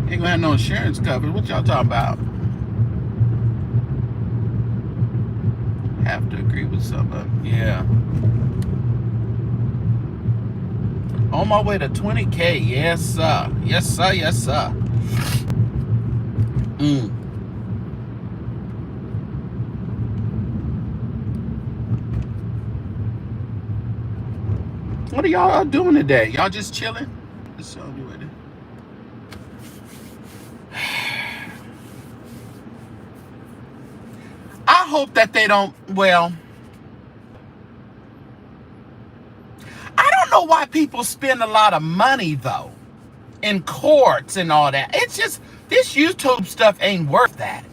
Ain't gonna have no insurance coverage. What y'all talking about? Have to agree with some of them. Yeah. On my way to 20K. Yes, sir. Yes, sir. Yes, sir. What are y'all doing today? Y'all just chilling? Just y'all doing it. I hope that they don't, well, I don't know why people spend a lot of money, though, in courts and all that. It's just, this YouTube stuff ain't worth that.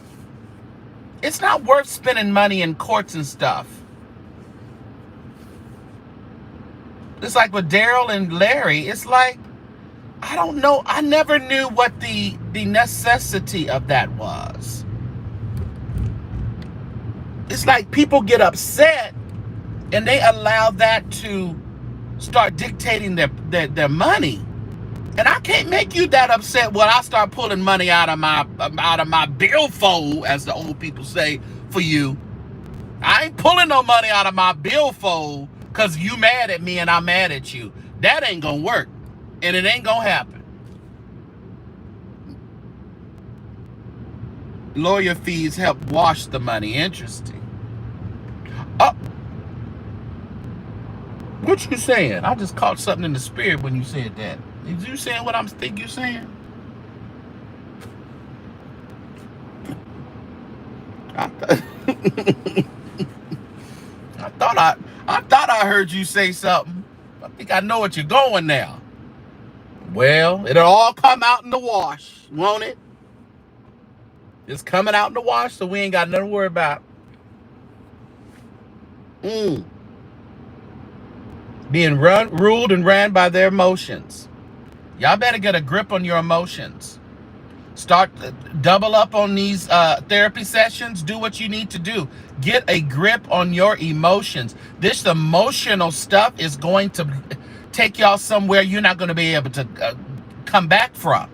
It's not worth spending money in courts and stuff. It's like with Daryl and Larry, it's like, I don't know. I never knew what the necessity of that was. It's like people get upset and they allow that to start dictating their money. And I can't make you that upset when I start pulling money out of my billfold, as the old people say, for you. I ain't pulling no money out of my billfold because you mad at me and I'm mad at you. That ain't gonna work. And it ain't gonna happen. Lawyer fees help wash the money. Interesting. Oh, what you saying? I just caught something in the spirit when you said that. Is you saying what I think you're saying? I thought I heard you say something. I think I know what you're going now. Well, it'll all come out in the wash, won't it? It's coming out in the wash, so we ain't got nothing to worry about. Being ruled and ran by their emotions. Y'all better get a grip on your emotions. Start double up on these therapy sessions. Do what you need to do. Get a grip on your emotions. This emotional stuff is going to take y'all somewhere you're not going to be able to come back from.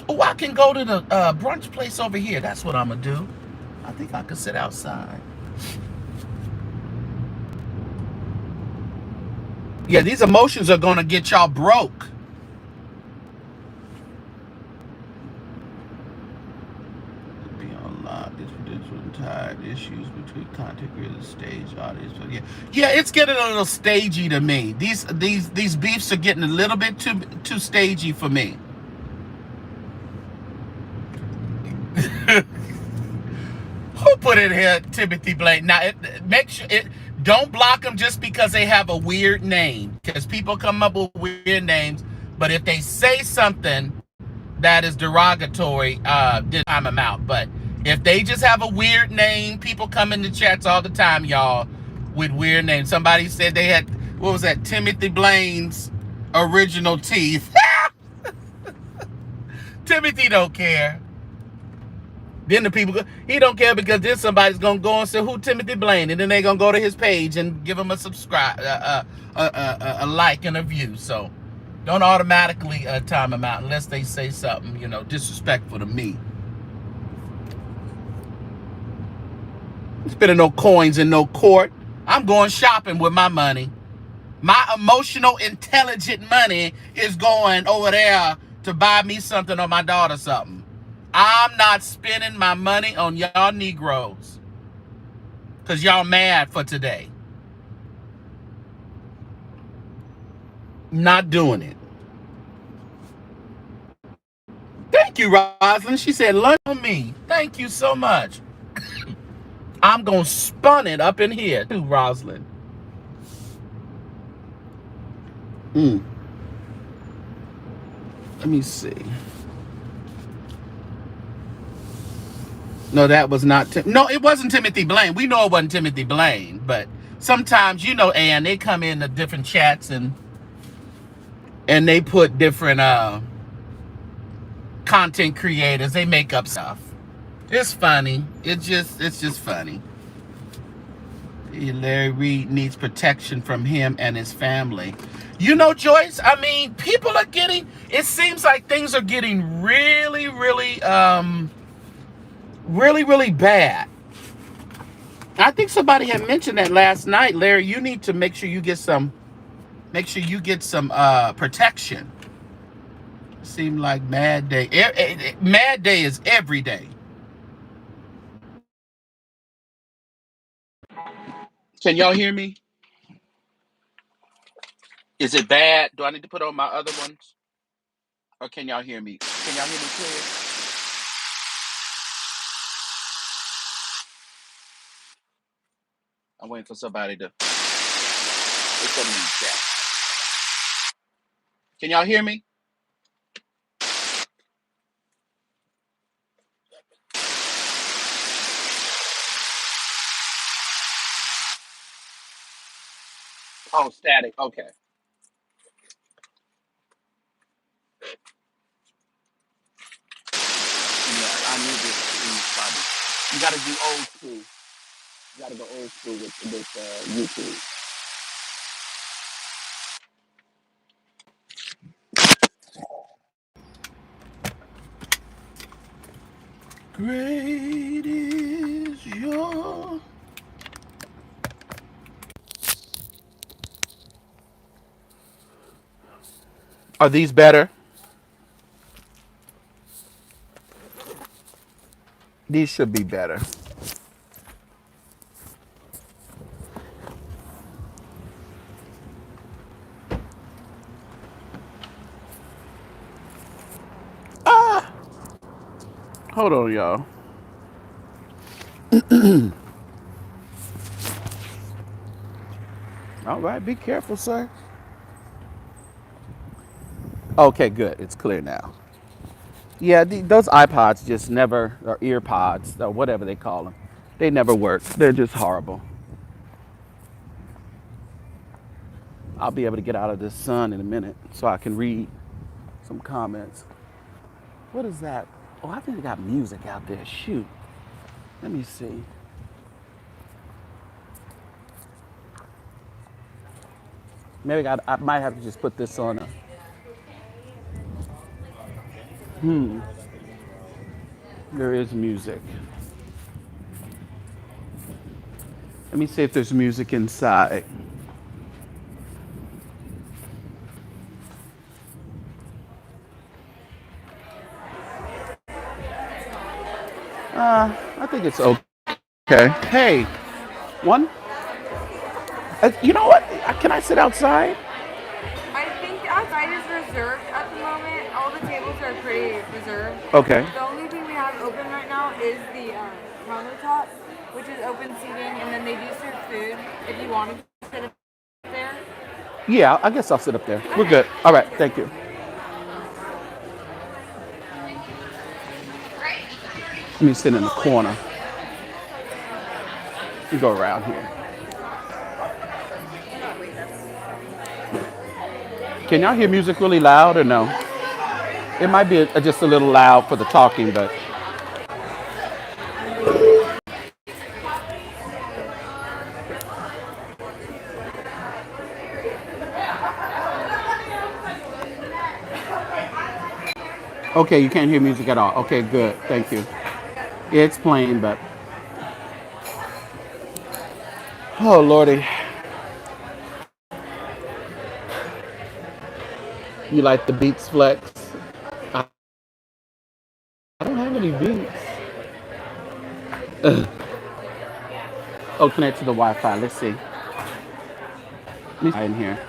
Oh, I can go to the brunch place over here. That's what I'm going to do. I think I could sit outside. Yeah, these emotions are going to get y'all broke. Issues between content creators, stage audience. But yeah, it's getting a little stagey to me. These beefs are getting a little bit too stagey for me. Who put it here, Timothy Blaine? Now, make sure don't block them just because they have a weird name. Because people come up with weird names, but if they say something that is derogatory, then I'm them out. But if they just have a weird name, people come in the chats all the time, y'all, with weird names. Somebody said they had, what was that? Timothy Blaine's original teeth. Timothy don't care. Then the people, he don't care because then somebody's going to go and say, who Timothy Blaine? And then they're going to go to his page and give him a subscribe, a like and a view. So Don't automatically time them out unless they say something, disrespectful to me. Spending no coins in no court. I'm going shopping with my money. My emotional, intelligent money is going over there to buy me something or my daughter something. I'm not spending my money on y'all Negroes because y'all mad for today. Not doing it. Thank you, Rosalind. She said, lunch on me. Thank you so much. I'm going to spun it up in here too, Rosalind. Let me see. No, that was not. No, it wasn't Timothy Blaine. We know it wasn't Timothy Blaine, but sometimes, and they come in the different chats and they put different content creators. They make up stuff. It's funny. It's just funny. Larry Reed needs protection from him and his family. Joyce, I mean, people are getting, it seems like things are getting really, really, really, really bad. I think somebody had mentioned that last night. Larry, you need to make sure you get some protection. Seemed like Mad Day. Mad Day is every day. Can y'all hear me? Is it bad? Do I need to put on my other ones? Or can y'all hear me? Can y'all hear me clear? I'm waiting for somebody to put something in the chat. Can y'all hear me? Oh, static. Okay. Yeah, I need this probably. You gotta do old school. You gotta go old school with YouTube. Great is your. Are these better? These should be better. Ah! Hold on, y'all. All right, be careful, sir. Okay, good. It's clear now. Yeah, those iPods just never, or ear pods, or whatever they call them, they never work. They're just horrible. I'll be able to get out of this sun in a minute so I can read some comments. What is that? Oh, I think they got music out there. Shoot. Let me see. Maybe I might have to just put this on. There is music. Let me see if there's music inside. I think it's okay. Hey, one. You know what? Can I sit outside? I think outside is reserved at the moment. All the tables are pretty reserved. Okay. The only thing we have open right now is the countertop, which is open seating, and then they do serve food if you want to sit up there. Yeah, I guess I'll sit up there. We're good. All right, thank you. Let me sit in the corner. You go around here. Can y'all hear music really loud or no? It might be just a little loud for the talking, but. Okay, you can't hear music at all. Okay, good. Thank you. It's playing, but oh lordy, you like the Beats Flex? I I don't have any Beats. Oh, connect to the Wi-Fi. Let's see. Let me in here.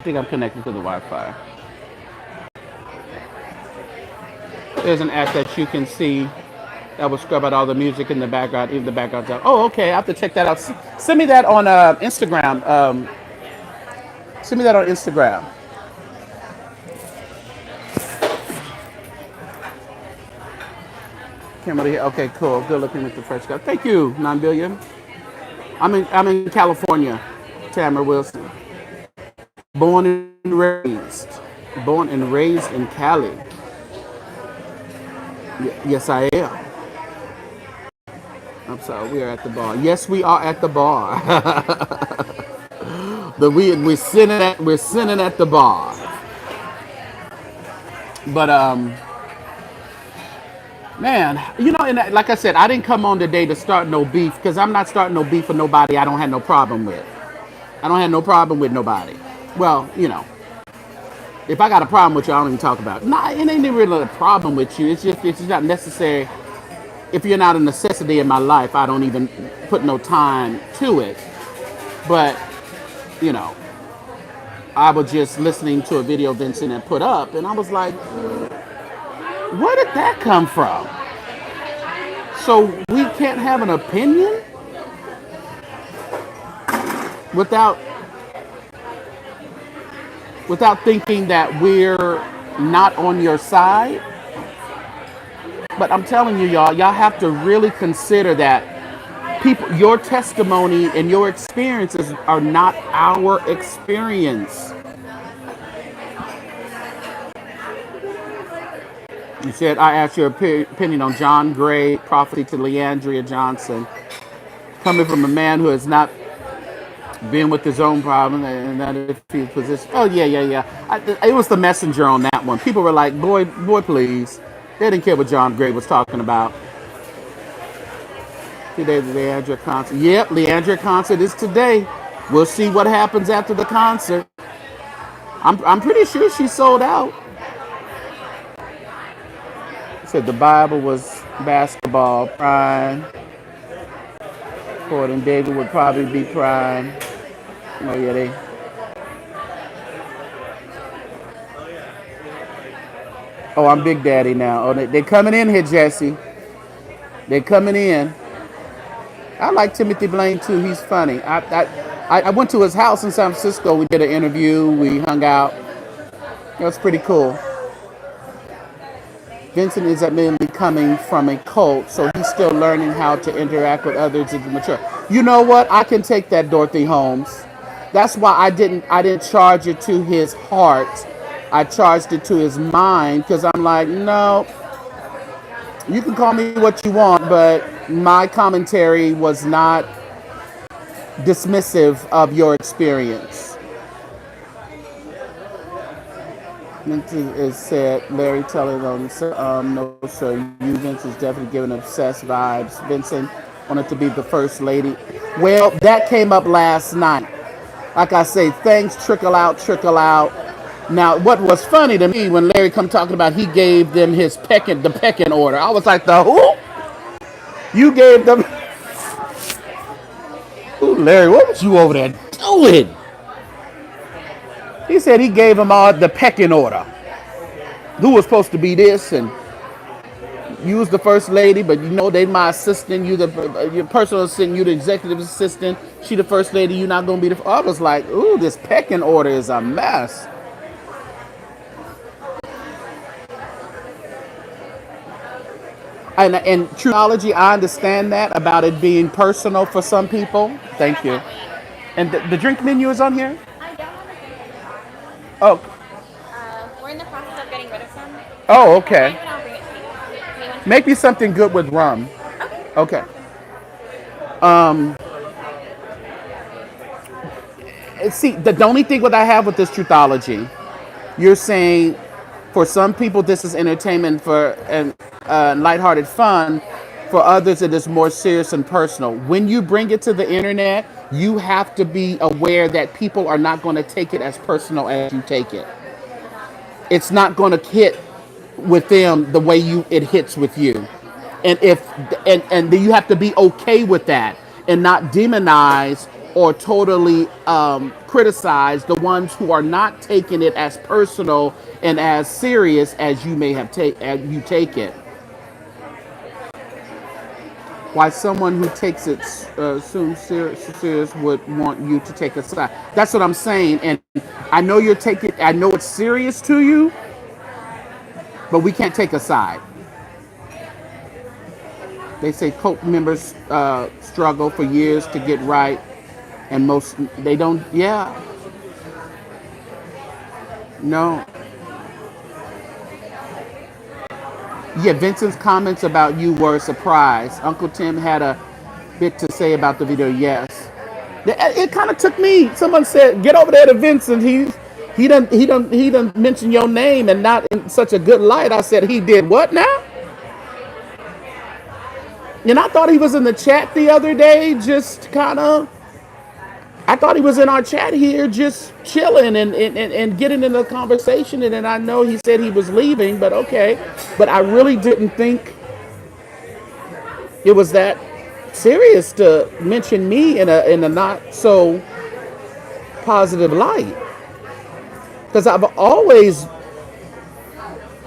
I think I'm connected to the Wi-Fi. There's an app that you can see that will scrub out all the music in the background, even the background. Oh, okay. I have to check that out. Send me that on Instagram. Send me that on Instagram. Kimberly, okay, cool. Good looking with the fresh guy. Thank you, 9 billion. I'm in California. Tamara Wilson. Born and raised. Born and raised in Cali. Yes, I am. I'm sorry, we are at the bar. Yes, we are at the bar. We're sitting at the bar. But man, and like I said, I didn't come on today to start no beef because I'm not starting no beef with nobody I don't have no problem with. I don't have no problem with nobody. Well, if I got a problem with you, I don't even talk about it. Nah, it ain't really a problem with you. It's just not necessary. If you're not a necessity in my life, I don't even put no time to it. But, you know, I was just listening to a video Vincent had put up, and I was like, where did that come from? So we can't have an opinion without without thinking that we're not on your side. But I'm telling you, y'all have to really consider that your testimony and your experiences are not our experience. You said I asked your opinion on John Gray, prophecy to Leandria Johnson, coming from a man who has not been with his own problem and that if he position. Oh yeah. It was the messenger on that one. People were like, boy, please. They didn't care what John Gray was talking about. Today, the Leandria concert. Yep, Leandria concert is today. We'll see what happens after the concert. I'm pretty sure she sold out. Said the Bible was basketball prime. Ford and David would probably be prime. Oh yeah, Oh, I'm Big Daddy now. Oh, they coming in here, Jesse. They coming in. I like Timothy Blaine too. He's funny. I went to his house in San Francisco. We did an interview. We hung out. It was pretty cool. Vincent is admittedly coming from a cult, so he's still learning how to interact with others as mature. You know what? I can take that, Dorothy Holmes. That's why I didn't charge it to his heart. I charged it to his mind because I'm like, no, you can call me what you want, but my commentary was not dismissive of your experience. It said Larry Teller on no sir, you Vince is definitely giving obsessed vibes. Vincent wanted to be the first lady. Well, that came up last night. Like I say, things trickle out. Now, what was funny to me when Larry come talking about he gave them the pecking order. I was like, the who? You gave them? Ooh, Larry, what was you over there doing? He said he gave them all the pecking order. Who was supposed to be this, and you was the first lady, but they my assistant. You your personal assistant. You the executive assistant. She the first lady. You not gonna be the. I was like, ooh, this pecking order is a mess. And true theology, I understand that about it being personal for some people. Thank you. And the drink menu is on here? I don't have a drink menu. Oh. We're in the process of getting rid of some. Oh, okay. I'll bring it to you. Make me something good with rum. Okay. See, the only thing what I have with this truthology, you're saying for some people this is entertainment for and lighthearted fun. For others, it is more serious and personal. When you bring it to the internet, you have to be aware that people are not going to take it as personal as you take it. It's not going to hit with them the way you it hits with you, and if and then you have to be okay with that and not demonize or totally criticize the ones who are not taking it as personal and as serious as you may have as you take it. Why someone who takes it serious would want you to take a side. That's what I'm saying, and I know you're taking. I know it's serious to you, but we can't take a side. They say cult members struggle for years to get right, and most they don't. Yeah, no. Yeah, Vincent's comments about you were a surprise. Uncle Tim had a bit to say about the video. Yes, it kind of took me. Someone said, "Get over there to Vincent. He done mention your name and not in such a good light." I said, "He did what now?" And I thought he was in the chat the other day, just kind of. I thought he was in our chat here, just chilling and getting in the conversation. And then I know he said he was leaving, but okay. But I really didn't think it was that serious to mention me in a not so positive light. Because I've always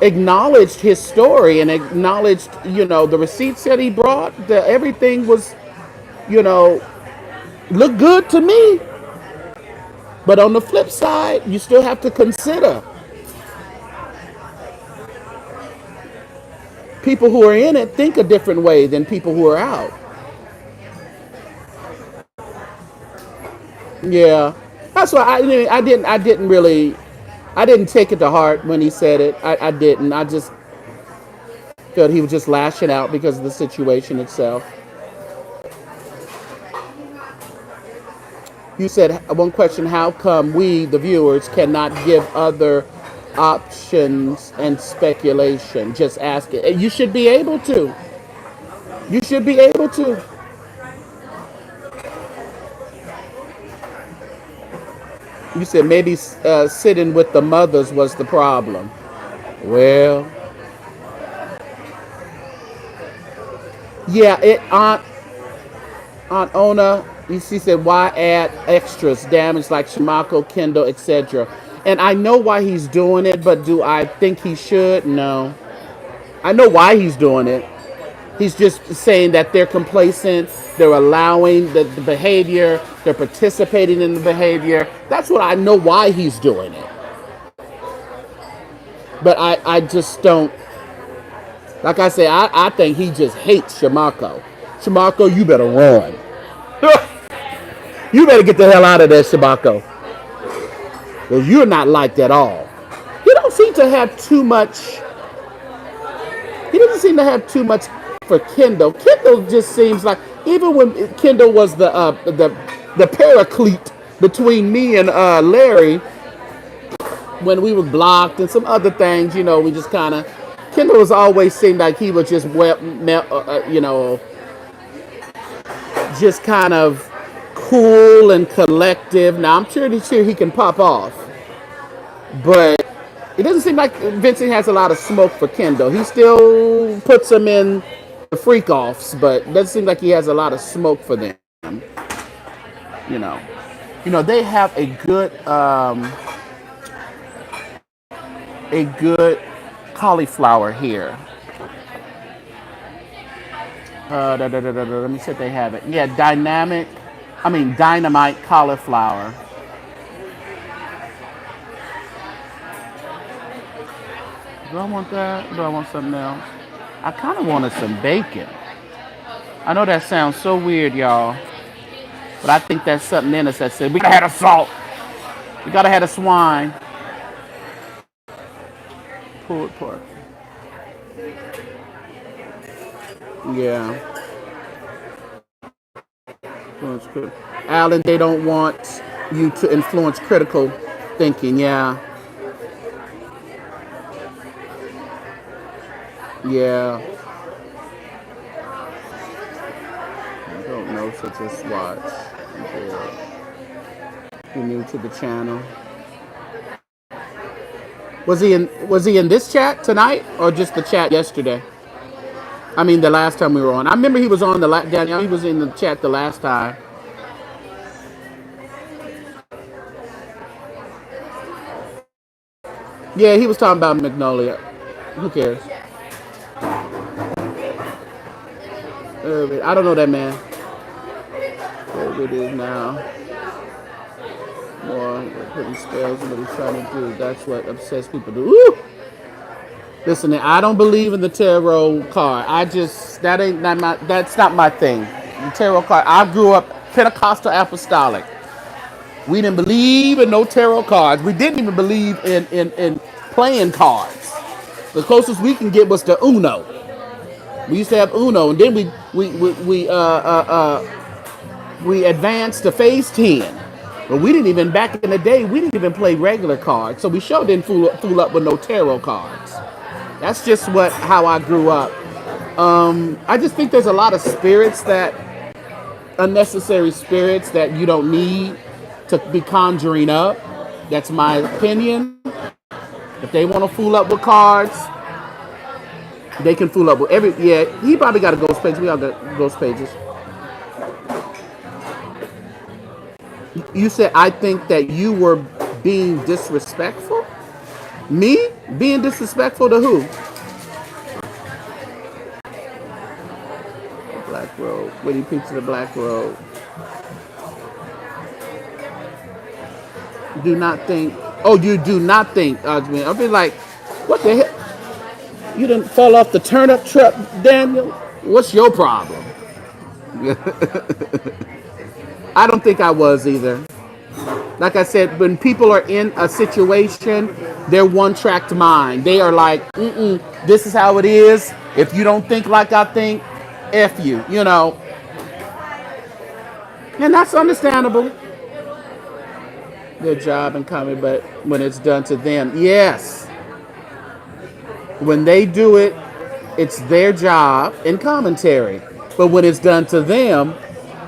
acknowledged his story and acknowledged, the receipts that he brought. Everything was, you know, looked good to me. But on the flip side, you still have to consider people who are in it think a different way than people who are out. Yeah, that's why I didn't take it to heart when he said it. I didn't. I just felt he was just lashing out because of the situation itself. You said one question: how come we, the viewers, cannot give other options and speculation? Just ask it. You should be able to. You should be able to. You said maybe sitting with the mothers was the problem. Well, yeah, Aunt Ona, she said, why add extras, damage like Shamako, Kendall, etc. And I know why he's doing it, but do I think he should? No. I know why he's doing it. He's just saying that they're complacent, they're allowing the behavior, they're participating in the behavior. That's what I know why he's doing it. But I just don't, like I say, I think he just hates Shamako. Shamako, you better run. You better get the hell out of there, Shamako. Because you're not liked at all. He don't seem to have too much. He doesn't seem to have too much for Kendall. Kendall just seems like, even when Kendall was the paraclete between me and Larry, when we were blocked and some other things, we just kind of, Kendall has always seemed like he was just just kind of cool and collective. Now I'm sure he can pop off, but it doesn't seem like Vincent has a lot of smoke for Kendall. He still puts him in the freak offs, but it doesn't seem like he has a lot of smoke for them. You know, they have a good cauliflower here. Let me see if they have it. Yeah, dynamite cauliflower. Do I want that? Do I want something else? I kind of wanted some bacon. I know that sounds so weird, y'all, but I think that's something in us that said we gotta have a salt. We gotta have a swine. Pulled pork. Yeah. Alan, they don't want you to influence critical thinking. Yeah, yeah. I don't know, so just watch. Yeah. You're new to the channel. Was he in this chat tonight or just the chat yesterday? I mean, the last time we were on. I remember he was on Danielle. He was in the chat the last time. Yeah, he was talking about Magnolia. Who cares? I don't know that man. Whatever it is now. More putting spells and what he's trying to do. That's what obsessed people do. Woo! Listen, I don't believe in the tarot card. That's not my thing. The tarot card. I grew up Pentecostal apostolic. We didn't believe in no tarot cards. We didn't even believe in playing cards. The closest we can get was the Uno. We used to have Uno, and then we advanced to phase 10. But we didn't even back in the day. We didn't even play regular cards, so we sure didn't fool up with no tarot cards. That's just how I grew up. I just think there's a lot of spirits that unnecessary spirits that you don't need to be conjuring up. That's my opinion. If they want to fool up with cards, they can fool up with every. Yeah, he probably got a ghost page. We all got ghost pages. You said I think that you were being disrespectful. Me being disrespectful to who? Black Road. What do you picture the Black Road? Do not think. Oh, you do not think, Ajman. I'll be like, what the hell? You didn't fall off the turnip truck, Daniel? What's your problem? I don't think I was either. Like I said, when people are in a situation, they're one-tracked mind. They are like, this is how it is. If you don't think like I think, F you, And that's understandable. Their job and comedy, but when it's done to them, yes. When they do it, it's their job and commentary. But when it's done to them,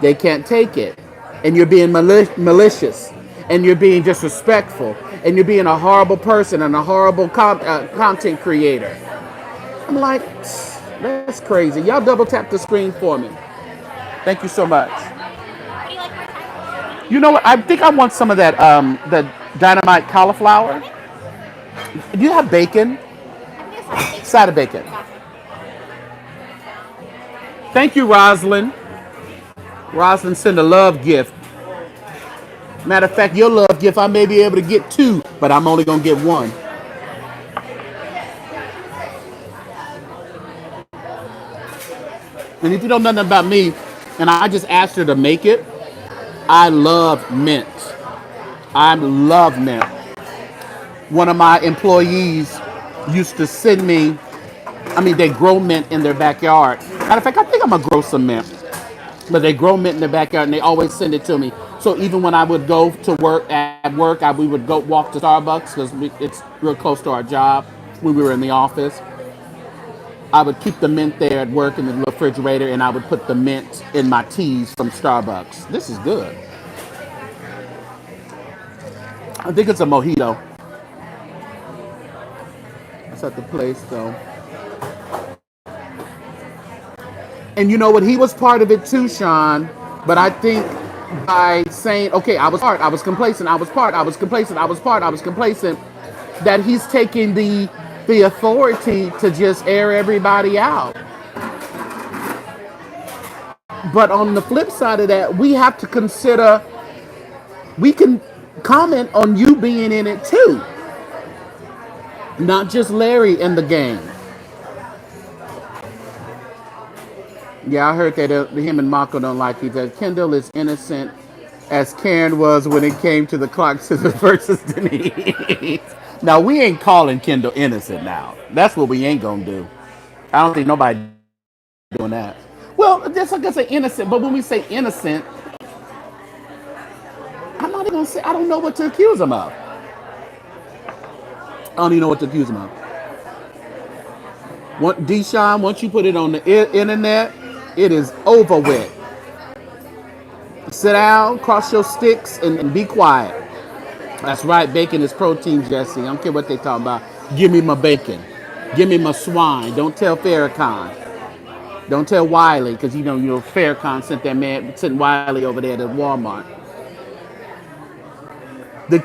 they can't take it. And you're being malicious. And you're being disrespectful. And you're being a horrible person and a horrible content creator. I'm like, that's crazy. Y'all double tap the screen for me. Thank you so much. You know what? I think I want some of that, the dynamite cauliflower. Do you have bacon? Side of bacon. Thank you, Roslyn. Roslyn sent a love gift. Matter of fact, your love gift, I may be able to get 2, but I'm only going to get 1. And if you don't know nothing about me, and I just asked her to make it, I love mint. I love mint. One of my employees used to send me, they grow mint in their backyard. Matter of fact, I think I'm going to grow some mint. But they grow mint in their backyard, and they always send it to me. So even when I would go to work, we would go walk to Starbucks because it's real close to our job when we were in the office. I would keep the mint there at work in the refrigerator, and I would put the mint in my teas from Starbucks. This is good. I think it's a mojito. It's at the place, though. And you know what? He was part of it too, Sean. But I think by saying, okay, I was complacent, that he's taking the authority to just air everybody out. But on the flip side of that, we have to consider, we can comment on you being in it too. Not just Larry and the gang. Yeah, I heard that him and Marco don't like each other. Kendall is innocent as Karen was when it came to the Clark sisters versus Denise. Now, we ain't calling Kendall innocent now. That's what we ain't gonna do. I don't think nobody doing that. Well, that's like I say innocent, but when we say innocent, I'm not are they gonna say? I don't know what to accuse him of. I don't even know what to accuse him of. Deshaun, once you put it on the internet, it is over with. Sit down, cross your sticks, and be quiet. That's right, bacon is protein, Jesse. I don't care what they talking about. Give me my bacon. Give me my swine. Don't tell Farrakhan. Don't tell Wiley, because Farrakhan sent Wiley over there to Walmart. The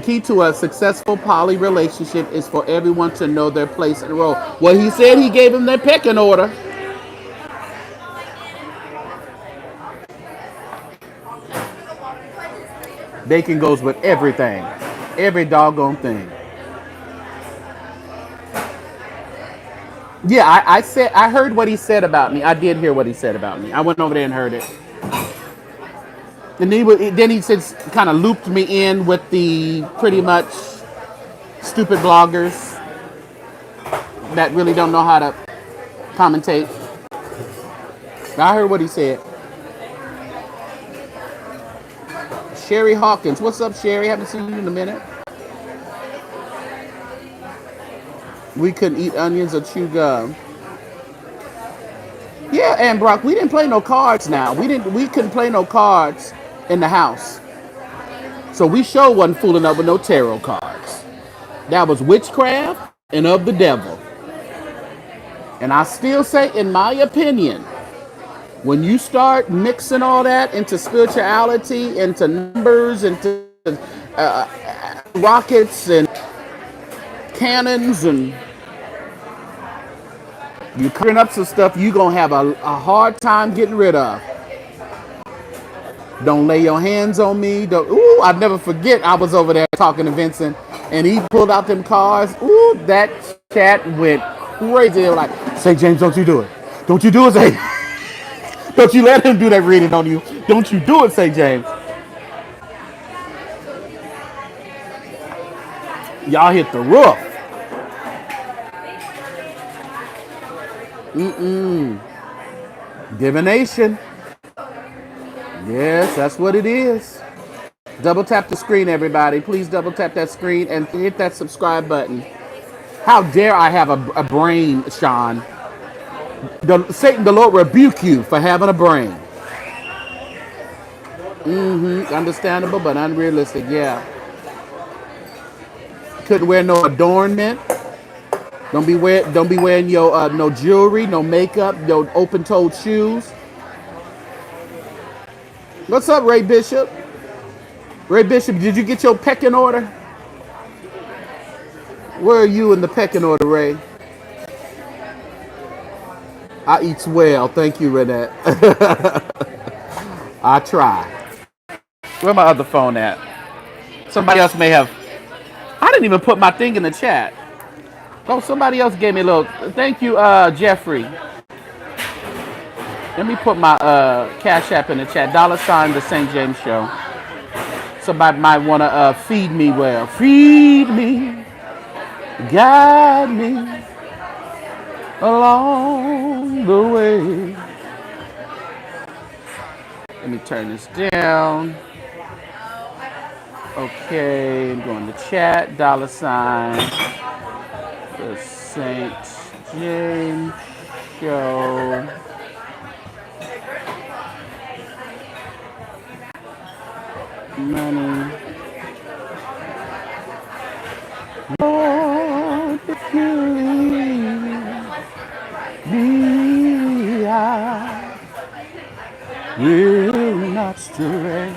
key to a successful poly relationship is for everyone to know their place in the role. Well, he said he gave him their pecking order. Bacon goes with everything. Every doggone thing. Yeah, I heard what he said about me. I did hear what he said about me. I went over there and heard it. And then he said, kind of looped me in with the pretty much stupid bloggers that really don't know how to commentate. I heard what he said. Sherry Hawkins. What's up, Sherry? Haven't seen you in a minute. We couldn't eat onions or chew gum. Yeah, and Brock, we didn't play no cards now. We couldn't play no cards in the house. So we sure wasn't fooling up with no tarot cards. That was witchcraft and of the devil. And I still say, in my opinion, when you start mixing all that into spirituality, into numbers, into rockets and cannons, and you clearing up some stuff you're going to have a hard time getting rid of. Don't lay your hands on me. I'll never forget, I was over there talking to Vincent, and he pulled out them cards. Ooh, that chat went crazy. They were like, "St. James, don't you do it. Don't you do it, St. Don't you let him do that reading on you. Don't you do it, St. James." Y'all hit the roof. Divination. Yes, that's what it is. Double tap the screen, everybody. Please double tap that screen and hit that subscribe button. How dare I have a brain, Sean? Satan, the Lord rebuke you for having a brain. Understandable, but unrealistic. Yeah. Couldn't wear no adornment. Don't be wearing your no jewelry, no makeup, no open-toed shoes. What's up, Ray Bishop? Ray Bishop, did you get your pecking order? Where are you in the pecking order, Ray? I eat well, thank you, Renette. I try. Where my other phone at? Somebody else may have. I didn't even put my thing in the chat. Oh, somebody else gave me a little. Thank you, Jeffrey. Let me put my Cash App in the chat. $ TheSaintJamesShow. Somebody might want to feed me well. Feed me. Guide me along the way. Let me turn this down. Okay, I'm going to chat. $ The Saint James Show. Money. Lord, if you leave me, I will not stray.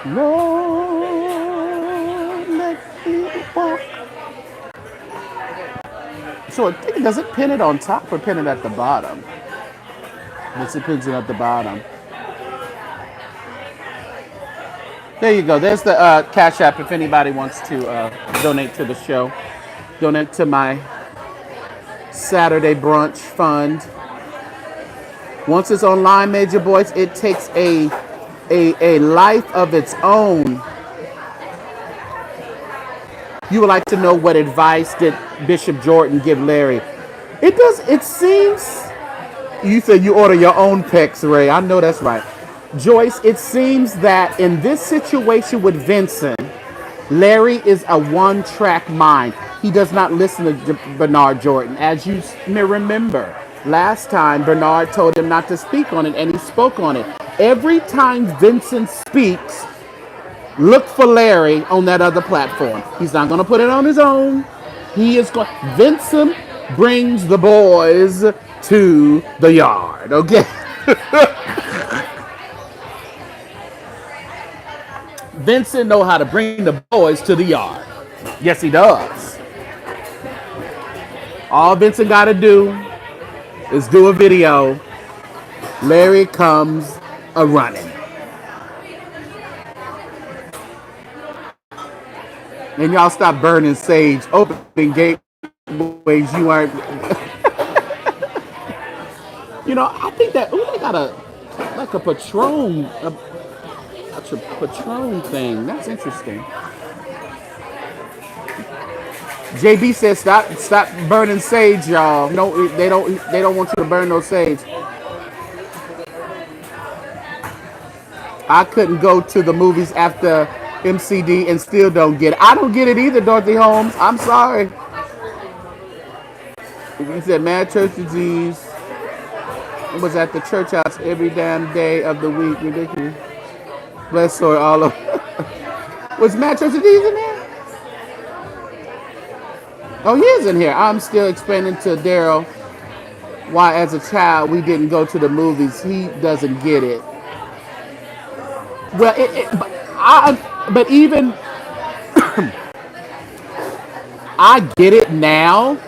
Lord, let me walk. So does it pin it on top or pin it at the bottom? Yes, it pins it at the bottom. There you go. There's the Cash App if anybody wants to donate to the show. Donate to my Saturday brunch fund. Once it's online, Major Boys, it takes a life of its own. You would like to know what advice did Bishop Jordan give Larry? It seems, you said you order your own pecs, Ray. I know that's right. Joyce, it seems that in this situation with Vincent, Larry is a one-track mind. He does not listen to Bernard Jordan. As you may remember, last time Bernard told him not to speak on it, and he spoke on it. Every time Vincent speaks, look for Larry on that other platform. He's not going to put it on his own. He is going. Vincent brings the boys to the yard. Okay. Vincent know how to bring the boys to the yard. Yes, he does. All Vincent got to do is do a video. Larry comes a running. And y'all stop burning sage, opening gateways you aren't. You know, I think that, they got like a Patron, a Patron thing. That's interesting. JB says stop burning sage, y'all. No, they don't want you to burn no sage. I couldn't go to the movies after MCD and still don't get it. I don't get it either, Dorothy Holmes. I'm sorry. He said mad church disease. It was at the church house every damn day of the week. Ridiculous. Bless Lord, all of. Was mad church disease in there? Oh, he is in here. I'm still explaining to Daryl why, as a child, we didn't go to the movies. He doesn't get it. Well, but even I get it now.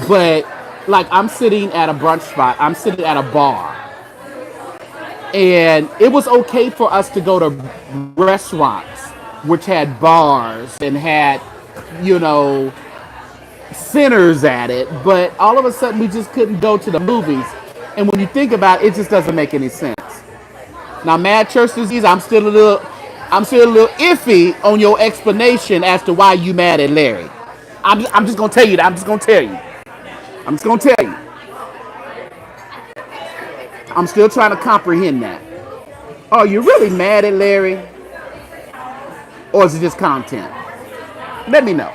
But like, I'm sitting at a brunch spot. I'm sitting at a bar, and it was okay for us to go to restaurants which had bars and had, centers at it, but all of a sudden we just couldn't go to the movies. And when you think about it, it just doesn't make any sense. Now, Mad Church Disease, I'm still a little iffy on your explanation as to why you mad at Larry. I'm just gonna tell you that. I'm just gonna tell you. I'm still trying to comprehend that. Are you really mad at Larry? Or is it just content? Let me know.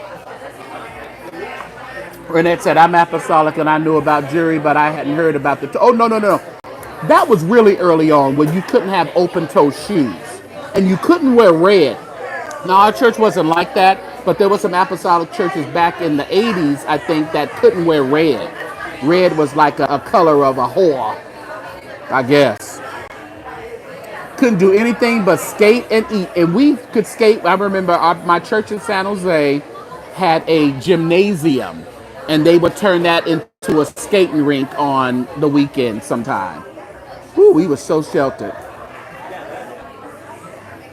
Renette said, I'm apostolic and I knew about jury, but I hadn't heard about the... Oh, no. That was really early on when you couldn't have open-toe shoes. And you couldn't wear red. Now, our church wasn't like that, but there were some apostolic churches back in the 80s, I think, that couldn't wear red. Red was like a color of a whore, I guess. Couldn't do anything but skate and eat. And we could skate. I remember my church in San Jose had a gymnasium, and they would turn that into a skating rink on the weekend sometime. Whew, we were so sheltered.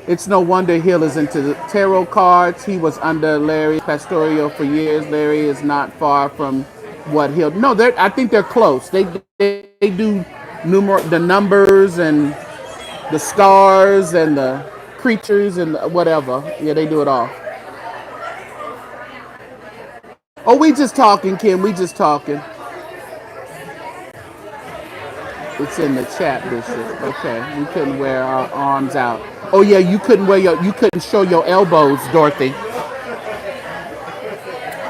It's no wonder Hill is into the tarot cards. He was under Larry Pastorio for years. Larry is not far from what Hill... No, I think they're close. They do the numbers and the stars and the creatures and whatever. Yeah, they do it all. Oh, we just talking, Kim. We just talking. It's in the chat, Bishop. Okay, we couldn't wear our arms out. Oh yeah, you couldn't show your elbows, Dorothy.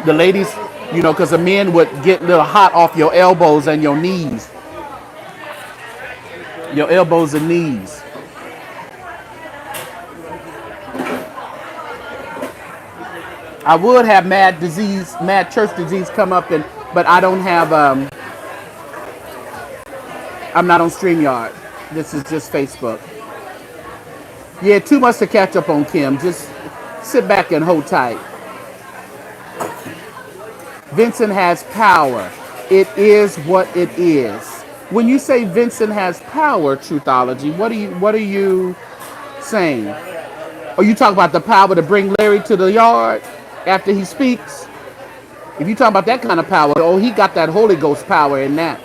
The ladies, because the men would get a little hot off your elbows and your knees. Your elbows and knees. I would have mad church disease come up, but I don't have, I'm not on StreamYard. This is just Facebook. Yeah, too much to catch up on, Kim. Just sit back and hold tight. Vincent has power. It is what it is. When you say Vincent has power, Truthology, what are you saying? Are you talking about the power to bring Larry to the yard after he speaks? If you talk about that kind of power, he got that Holy Ghost power in that.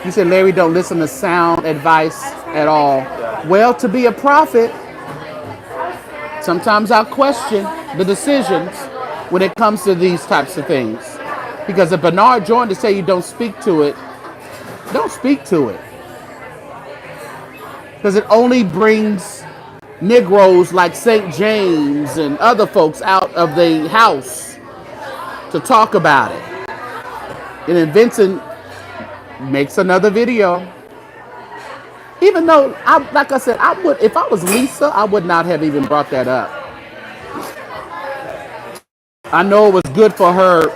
You said Larry don't listen to sound advice at all. Well, to be a prophet, sometimes I'll question the decisions when it comes to these types of things. Because if Bernard joined to say you don't speak to it, don't speak to it. because it only brings Negroes like St. James and other folks out of the house to talk about it. And then Vincent makes another video. Even though, like I said, I would, if I was Lisa, I would not have even brought that up. I know it was good for her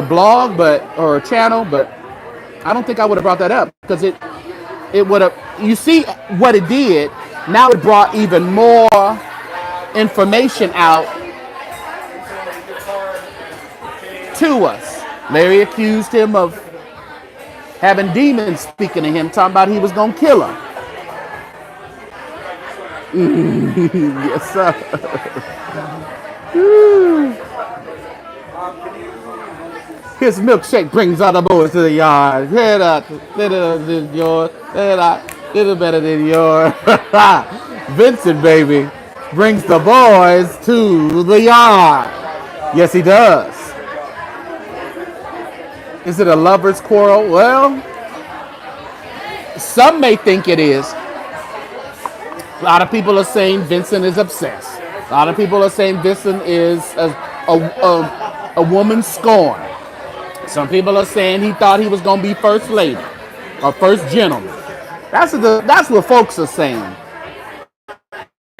blog, or her channel, but I don't think I would have brought that up because it would have. You see what it did? Now it brought even more information out to us. Larry accused him of having demons speaking to him, talking about he was gonna kill him. Yes, sir. His milkshake brings all the boys to the yard. Little better than yours. Vincent, baby, brings the boys to the yard. Yes, he does. Is it a lover's quarrel? Well, some may think it is. A lot of people are saying Vincent is obsessed. A lot of people are saying Vincent is a woman scorned. Some people are saying he thought he was going to be first lady or first gentleman. That's what folks are saying.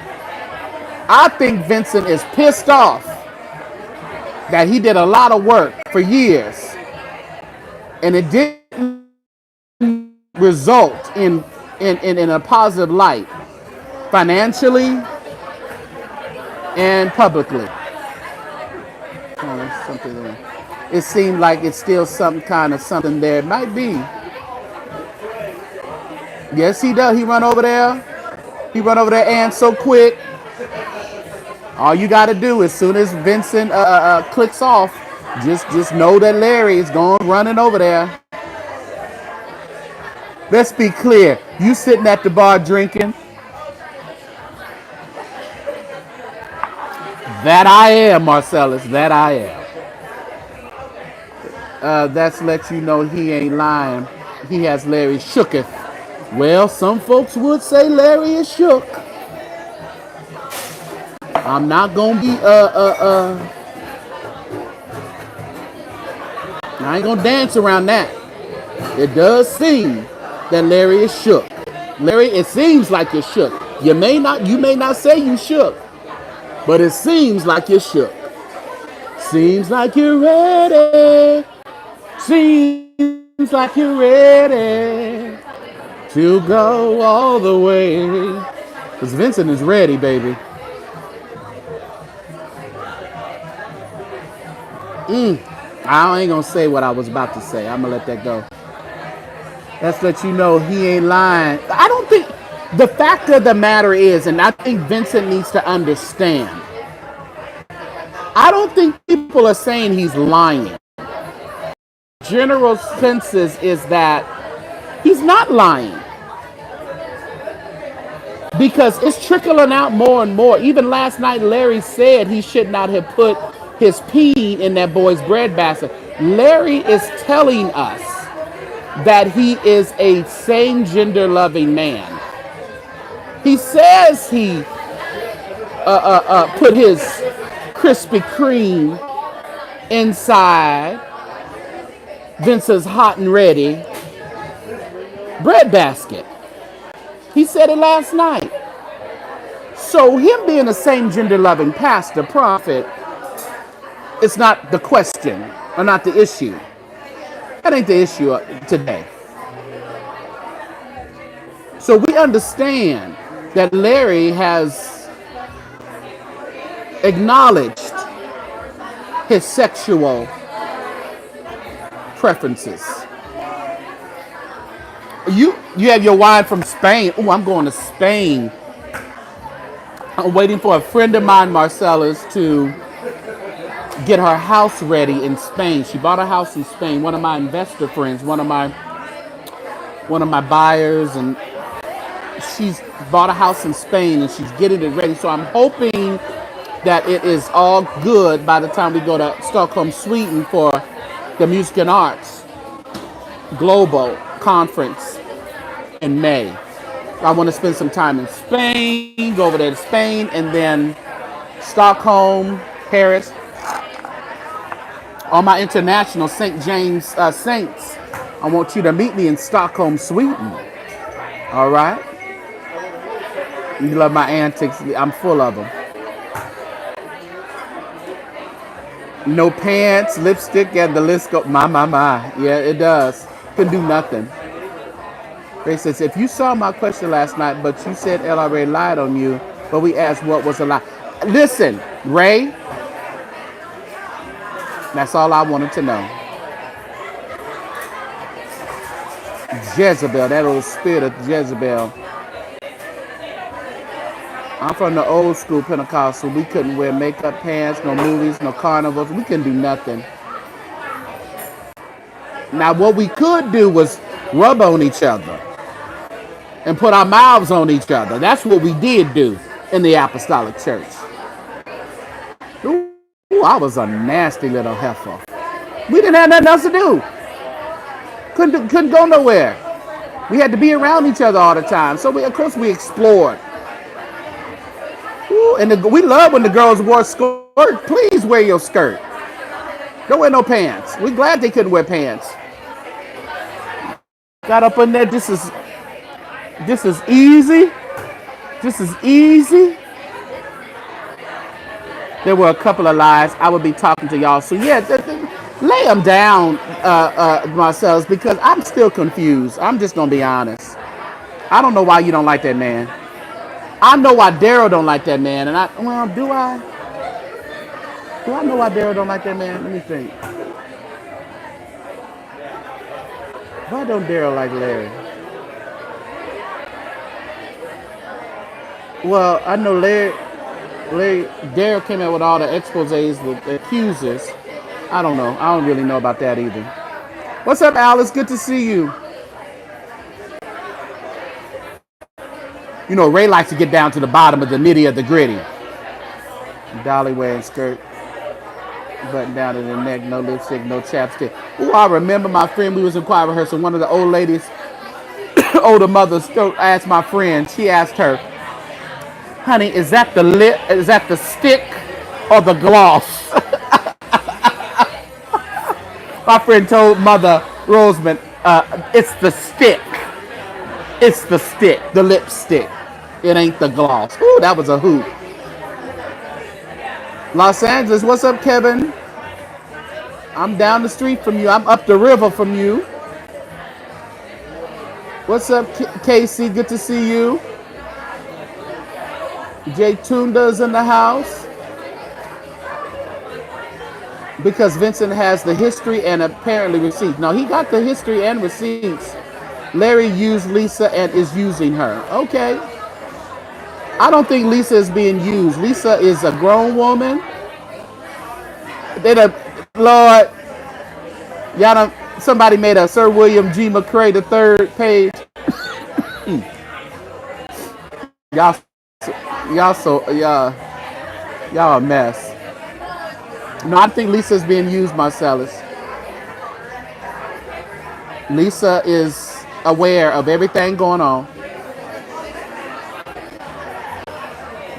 I think Vincent is pissed off that he did a lot of work for years and it didn't result in a positive light financially and publicly. Oh, there's something there. It seemed like it's still something there. It might be. Yes, he does. He run over there. And so quick. All you got to do as soon as Vincent clicks off, just know that Larry is going running over there. Let's be clear. You sitting at the bar drinking. That I am, Marcellus. That I am. That's let you know he ain't lying. He has Larry shooketh. Well, some folks would say Larry is shook. I'm not gonna be I ain't gonna dance around that. It does seem that Larry is shook. Larry, it seems like you're shook. You may not say you shook, but it seems like you're shook. Seems like you're ready. Seems like you're ready to go all the way. Because Vincent is ready, baby. I ain't gonna say what I was about to say. I'm gonna let that go. Let's let you know he ain't lying. I don't think, the fact of the matter is, and I think Vincent needs to understand, I don't think people are saying he's lying. General census is that he's not lying. Because it's trickling out more and more. Even last night, Larry said he should not have put his pee in that boy's bread basket. Larry is telling us that he is a same gender loving man. He says he put his Krispy Kreme inside Vince's hot and ready bread basket. He said it last night. So him being a same gender loving pastor, prophet, it's not the question or not the issue. That ain't the issue today. So we understand that Larry has acknowledged his sexual preferences. You have your wine from Spain. Oh, I'm going to Spain. I'm waiting for a friend of mine, Marcellus, to get her house ready in Spain. She bought a house in Spain. One of my investor friends, one of my buyers, and she's bought a house in Spain and she's getting it ready. So I'm hoping that it is all good by the time we go to Stockholm, Sweden for the Music and Arts Global Conference in May. I want to spend some time in Spain, go over there to Spain, and then Stockholm, Paris. All my international St. James saints, I want you to meet me in Stockholm, Sweden. All right? You love my antics. I'm full of them. No pants, lipstick, and the list go. My. Yeah, it does. Couldn't do nothing. Ray says, if you saw my question last night, but you said LRA lied on you, but we asked what was a lie. Listen, Ray, that's all I wanted to know. Jezebel, that old spirit of Jezebel. I'm from the old school Pentecostal. We couldn't wear makeup, pants, no movies, no carnivals. We couldn't do nothing. Now, what we could do was rub on each other and put our mouths on each other. That's what we did do in the apostolic church. Ooh, I was a nasty little heifer. We didn't have nothing else to do. Couldn't go nowhere. We had to be around each other all the time. So, of course, we explored. Ooh, and we love when the girls wore skirt. Please wear your skirt. Don't wear no pants. We're glad they couldn't wear pants. Got up in there. This is easy. This is easy. There were a couple of lies. I would be talking to y'all. So yeah, lay them down, Marcellus, because I'm still confused. I'm just gonna be honest. I don't know why you don't like that man. I know why Daryl don't like that man, and do I? Do I know why Daryl don't like that man? Let me think. Why don't Daryl like Larry? Well, I know Daryl came out with all the exposés, the accusers. I don't know. I don't really know about that either. What's up, Alice? Good to see you. You know, Ray likes to get down to the bottom of the nitty of the gritty. Dolly wearing skirt, button down to the neck, no lipstick, no chapstick. Ooh, I remember my friend, we was in choir rehearsal. One of the old ladies, older mothers, asked my friend, she asked her, honey, is that the lip, is that the stick or the gloss? My friend told Mother Roseman, it's the stick. It's the stick, the lipstick. It ain't the gloss. Ooh, that was a hoot. Los Angeles, what's up, Kevin? I'm down the street from you. I'm up the river from you. What's up, Casey? Good to see you. Jay Tunda's in the house. Because Vincent has the history and apparently receipts. No, he got the history and receipts. Larry used Lisa and is using her. Okay. I don't think Lisa is being used. Lisa is a grown woman. Lord, y'all done, somebody made a Sir William G. McCrae III page. Y'all a mess. No, I think Lisa's being used, Marcellus. Lisa is aware of everything going on.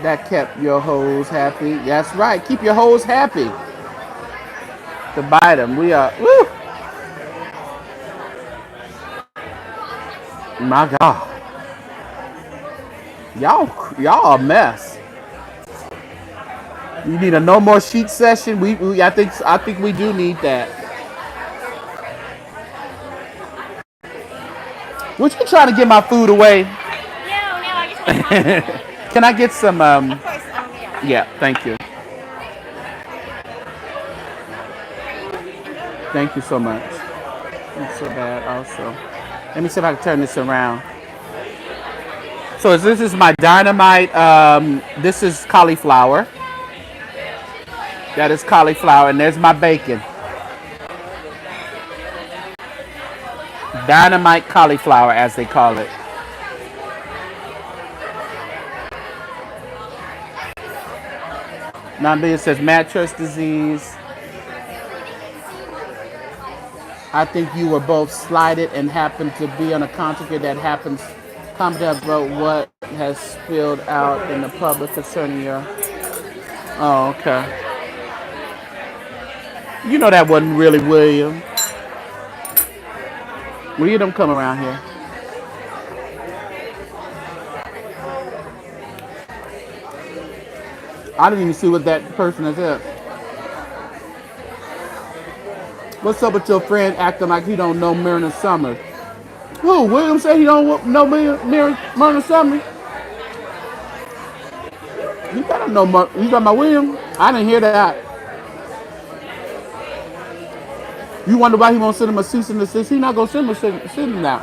That kept your hoes happy. That's right. Keep your hoes happy. To buy them. We are. Woo! My God. Y'all a mess. You need a no more sheet session. I think we do need that. What you trying to get my food away? No, I just Can I get some? Of course, Yeah, thank you. Thank you so much. Not so bad. Also, let me see if I can turn this around. So this is my dynamite. This is cauliflower. That is cauliflower, and there's my bacon. Dynamite cauliflower, as they call it. Nambia says mattress disease. I think you were both slighted and happened to be on a contract that happens Comment down below what has spilled out in the public concerning your. Oh, okay. You know that wasn't really William. William don't come around here. I didn't even see what that person is at. What's up with your friend acting like he don't know Myrna Summers? Who? William said he don't know Myrna Summers? You gotta know. You talking about William? I didn't hear that. You wonder why he won't send him a cease and desist? He not gonna send him that.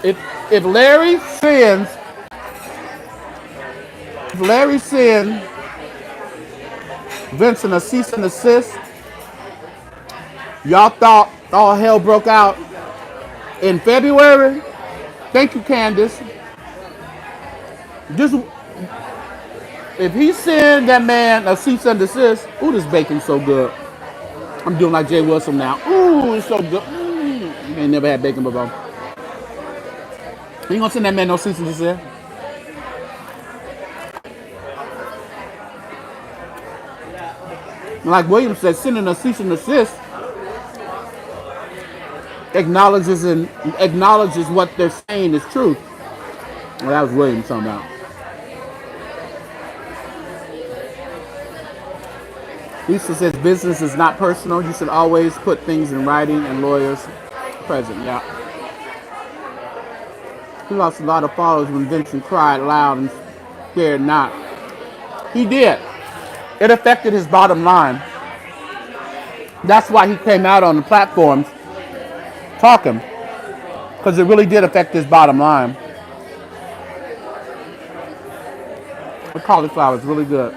If Larry sends Vincent a cease and desist, y'all thought all hell broke out in February. Thank you, Candace. Just if he send that man a cease and desist, ooh, this bacon's so good. I'm doing like Jay Wilson now. Ooh, it's so good. You ain't never had bacon before. You ain't gonna send that man no cease and desist. Like William said, sending a cease and desist acknowledges what they're saying is truth. Well, that was William talking about. Lisa says business is not personal. You should always put things in writing and lawyers present. Yeah. He lost a lot of followers when Vincent cried loud and scared not. He did. It affected his bottom line. That's why he came out on the platforms talking, because it really did affect his bottom line. The cauliflower is really good.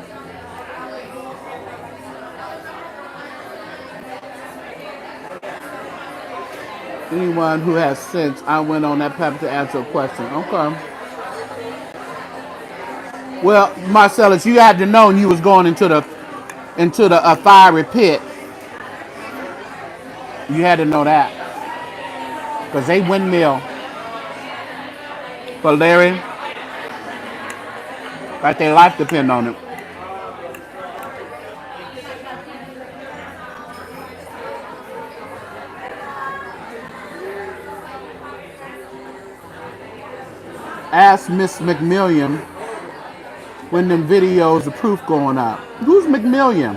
Anyone who has sense, I went on that paper to answer a question. Okay. Well, Marcellus, you had to know you was going into the fiery pit. You had to know that, because they windmill for Larry, like their life depend on it. Ask Miss McMillian when them videos of proof going up. Who's McMillian?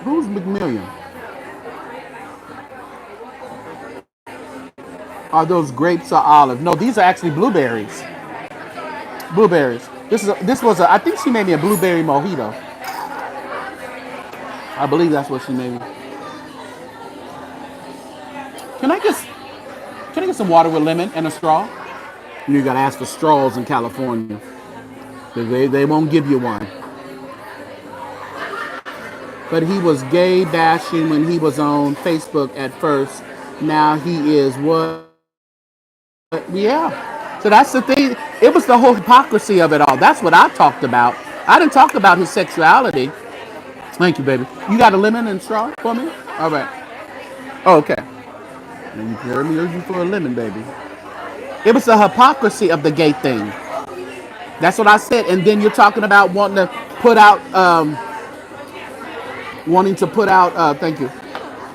Who's McMillian? Are those grapes or olive? No, these are actually blueberries. Blueberries. This was a. I think she made me a blueberry mojito. I believe that's what she made me. Can I get some water with lemon and a straw? You gotta ask for straws in California. They won't give you one. But he was gay bashing when he was on Facebook at first. Now he is what? Yeah. So that's the thing. It was the whole hypocrisy of it all. That's what I talked about. I didn't talk about his sexuality. Thank you, baby. You got a lemon and straw for me? All right. Oh, okay. And you heard me urge you for a lemon, baby. It was the hypocrisy of the gay thing. That's what I said. And then you're talking about wanting to put out, thank you,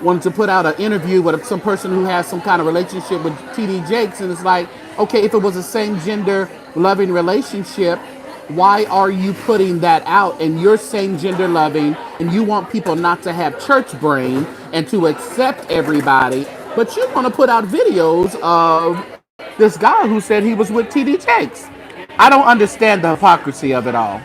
wanting to put out an interview with some person who has some kind of relationship with TD Jakes. And it's like, okay, if it was a same gender loving relationship, why are you putting that out? And you're same gender loving and you want people not to have church brain and to accept everybody. But you want to put out videos of this guy who said he was with TD Jakes. I don't understand the hypocrisy of it all.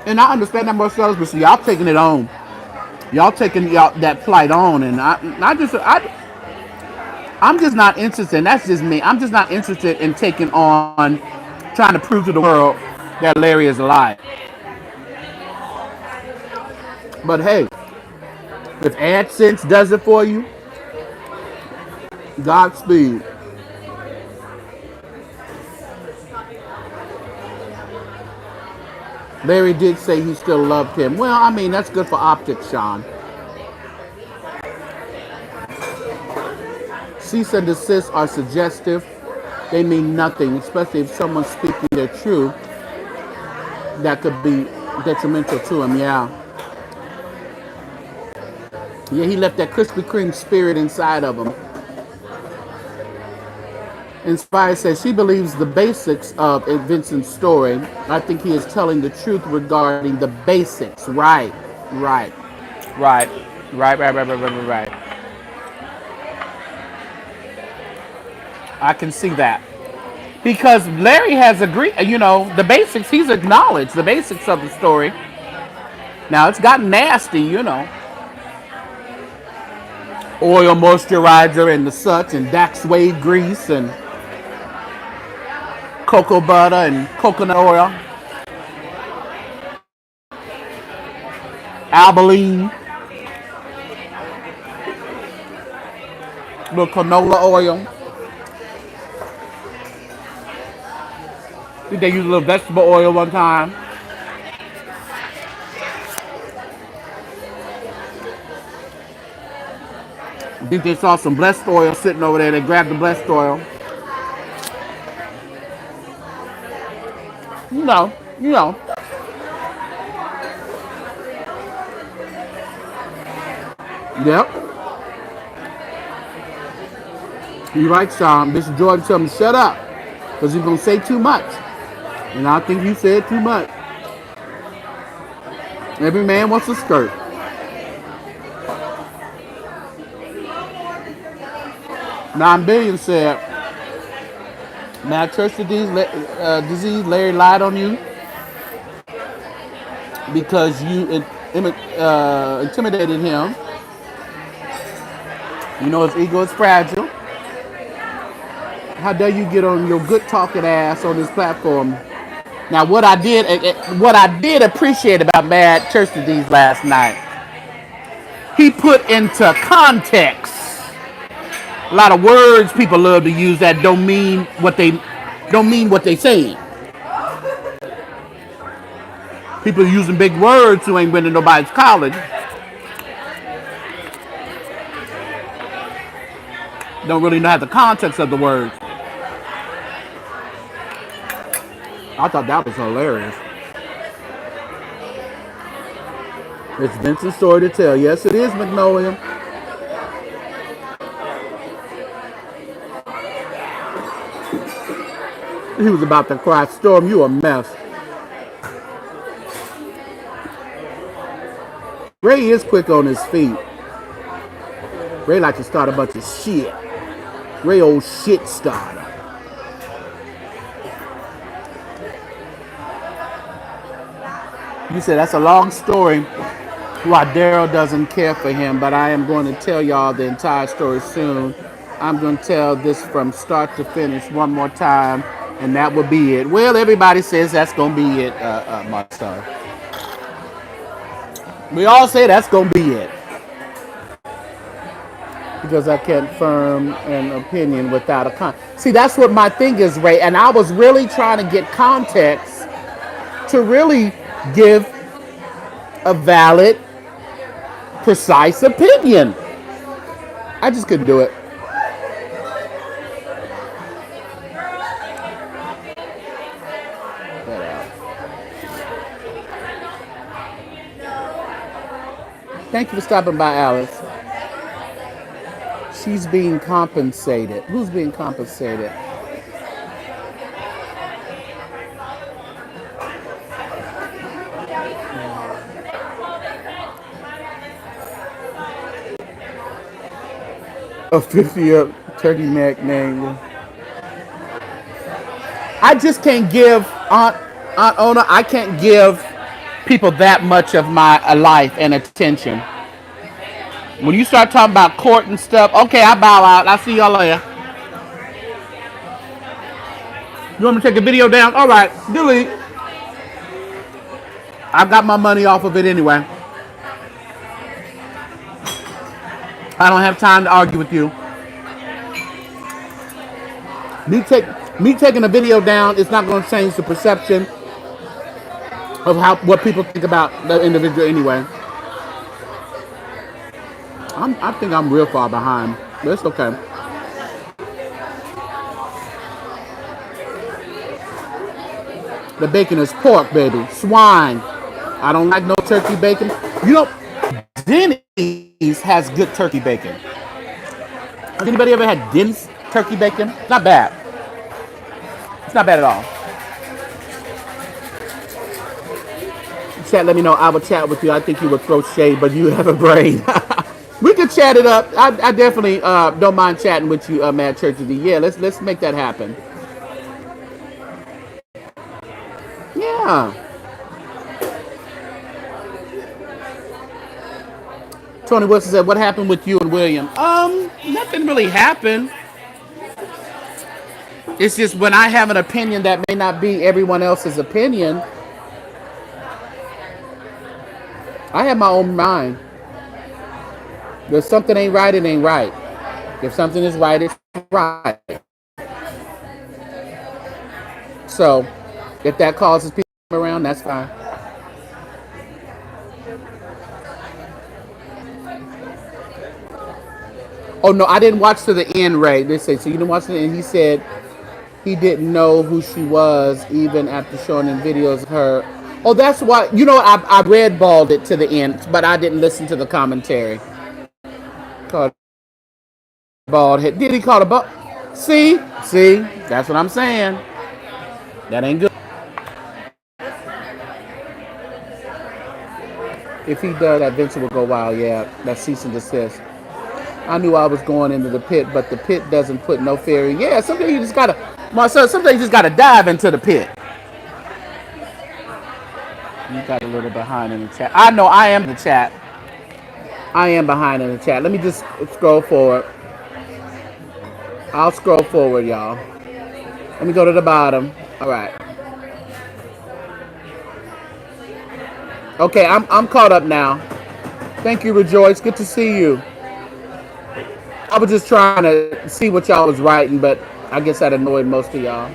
And I understand that Marcellus, but see, y'all taking it on. Y'all taking that plight on, and I'm just not interested. And that's just me. I'm just not interested in taking on, trying to prove to the world that Larry is alive. But hey, if AdSense does it for you, Godspeed. Larry did say he still loved him. Well, I mean, that's good for optics, Sean. Cease and desist are suggestive. They mean nothing, especially if someone's speaking their truth. That could be detrimental to him, yeah. Yeah, he left that Krispy Kreme spirit inside of him. Inspired says she believes the basics of Vincent's story. I think he is telling the truth regarding the basics. Right, right, right, right. I can see that. Because Larry has agreed, the basics, he's acknowledged the basics of the story. Now it's gotten nasty. Oil moisturizer and the such, and Dax Wade grease, and cocoa butter and coconut oil, Albaline, little canola oil. Did they use a little vegetable oil one time? I think they saw some blessed oil sitting over there. They grabbed the blessed oil. You know, you know. Yep. You're right, Sean. Mr. Jordan told me shut up because he's going to say too much. And I think you said too much. Every man wants a skirt. $9 billion said, Matt Church disease, Larry lied on you because you intimidated him. You know his ego is fragile. How dare you get on your good talking ass on this platform? Now, what I did appreciate about Mad Church disease last night, he put into context a lot of words people love to use that don't mean what they say. People using big words who ain't been to nobody's college. Don't really know the context of the words. I thought that was hilarious. It's Vincent's story to tell. Yes, it is, Magnolia. He was about to cry, Storm, you a mess. Ray is quick on his feet. Ray likes to start a bunch of shit. Ray old shit starter. You said that's a long story why Daryl doesn't care for him, but I am going to tell y'all the entire story soon. I'm going to tell this from start to finish one more time, and that will be it. Well, everybody says that's going to be it, my son. We all say that's going to be it. Because I can't firm an opinion without a See, that's what my thing is, Ray. And I was really trying to get context to really give a valid, precise opinion. I just couldn't do it. Thank you for stopping by, Alice. She's being compensated. Who's being compensated? A 50-up turkey neck name. I just can't give Aunt Ona. I can't give people that much of my life and attention. When you start talking about court and stuff, okay, I bow out. I'll see y'all later. You want me to take a video down? All right, delete. I got my money off of it anyway. I don't have time to argue with you. Me taking a video down is not going to change the perception of what people think about the individual anyway. I think I'm real far behind, but it's okay. The bacon is pork, baby. Swine. I don't like no turkey bacon. You know, Denny's has good turkey bacon. Has anybody ever had Denny's turkey bacon? Not bad. It's not bad at all. Chat, let me know. I will chat with you. I think you would throw shade, but you have a brain. We can chat it up. I definitely don't mind chatting with you, Mad Church of the. Yeah, let's make that happen. Yeah. Tony Wilson said, "What happened with you and William?" Nothing really happened. It's just when I have an opinion that may not be everyone else's opinion, I have my own mind. If something ain't right, it ain't right. If something is right, it's right. So, if that causes people around, that's fine. Oh no, I didn't watch to the end, Ray. They say so. You didn't watch to the end. He said he didn't know who she was even after showing him videos of her. Oh, that's why. You know, I red balled it to the end, but I didn't listen to the commentary. Called bald head. Did he call a bald? See, that's what I'm saying. That ain't good. If he does, that Vincent will go wild. Yeah, that's cease and desist. I knew I was going into the pit, but the pit doesn't put no fear in. Yeah, sometimes you just gotta, my son. Sometimes you just gotta dive into the pit. You got a little behind in the chat. I know I am in the chat. I am behind in the chat. Let me just scroll forward. I'll scroll forward, y'all. Let me go to the bottom. All right. Okay, I'm caught up now. Thank you, Rejoice. Good to see you. I was just trying to see what y'all was writing, but I guess that annoyed most of y'all.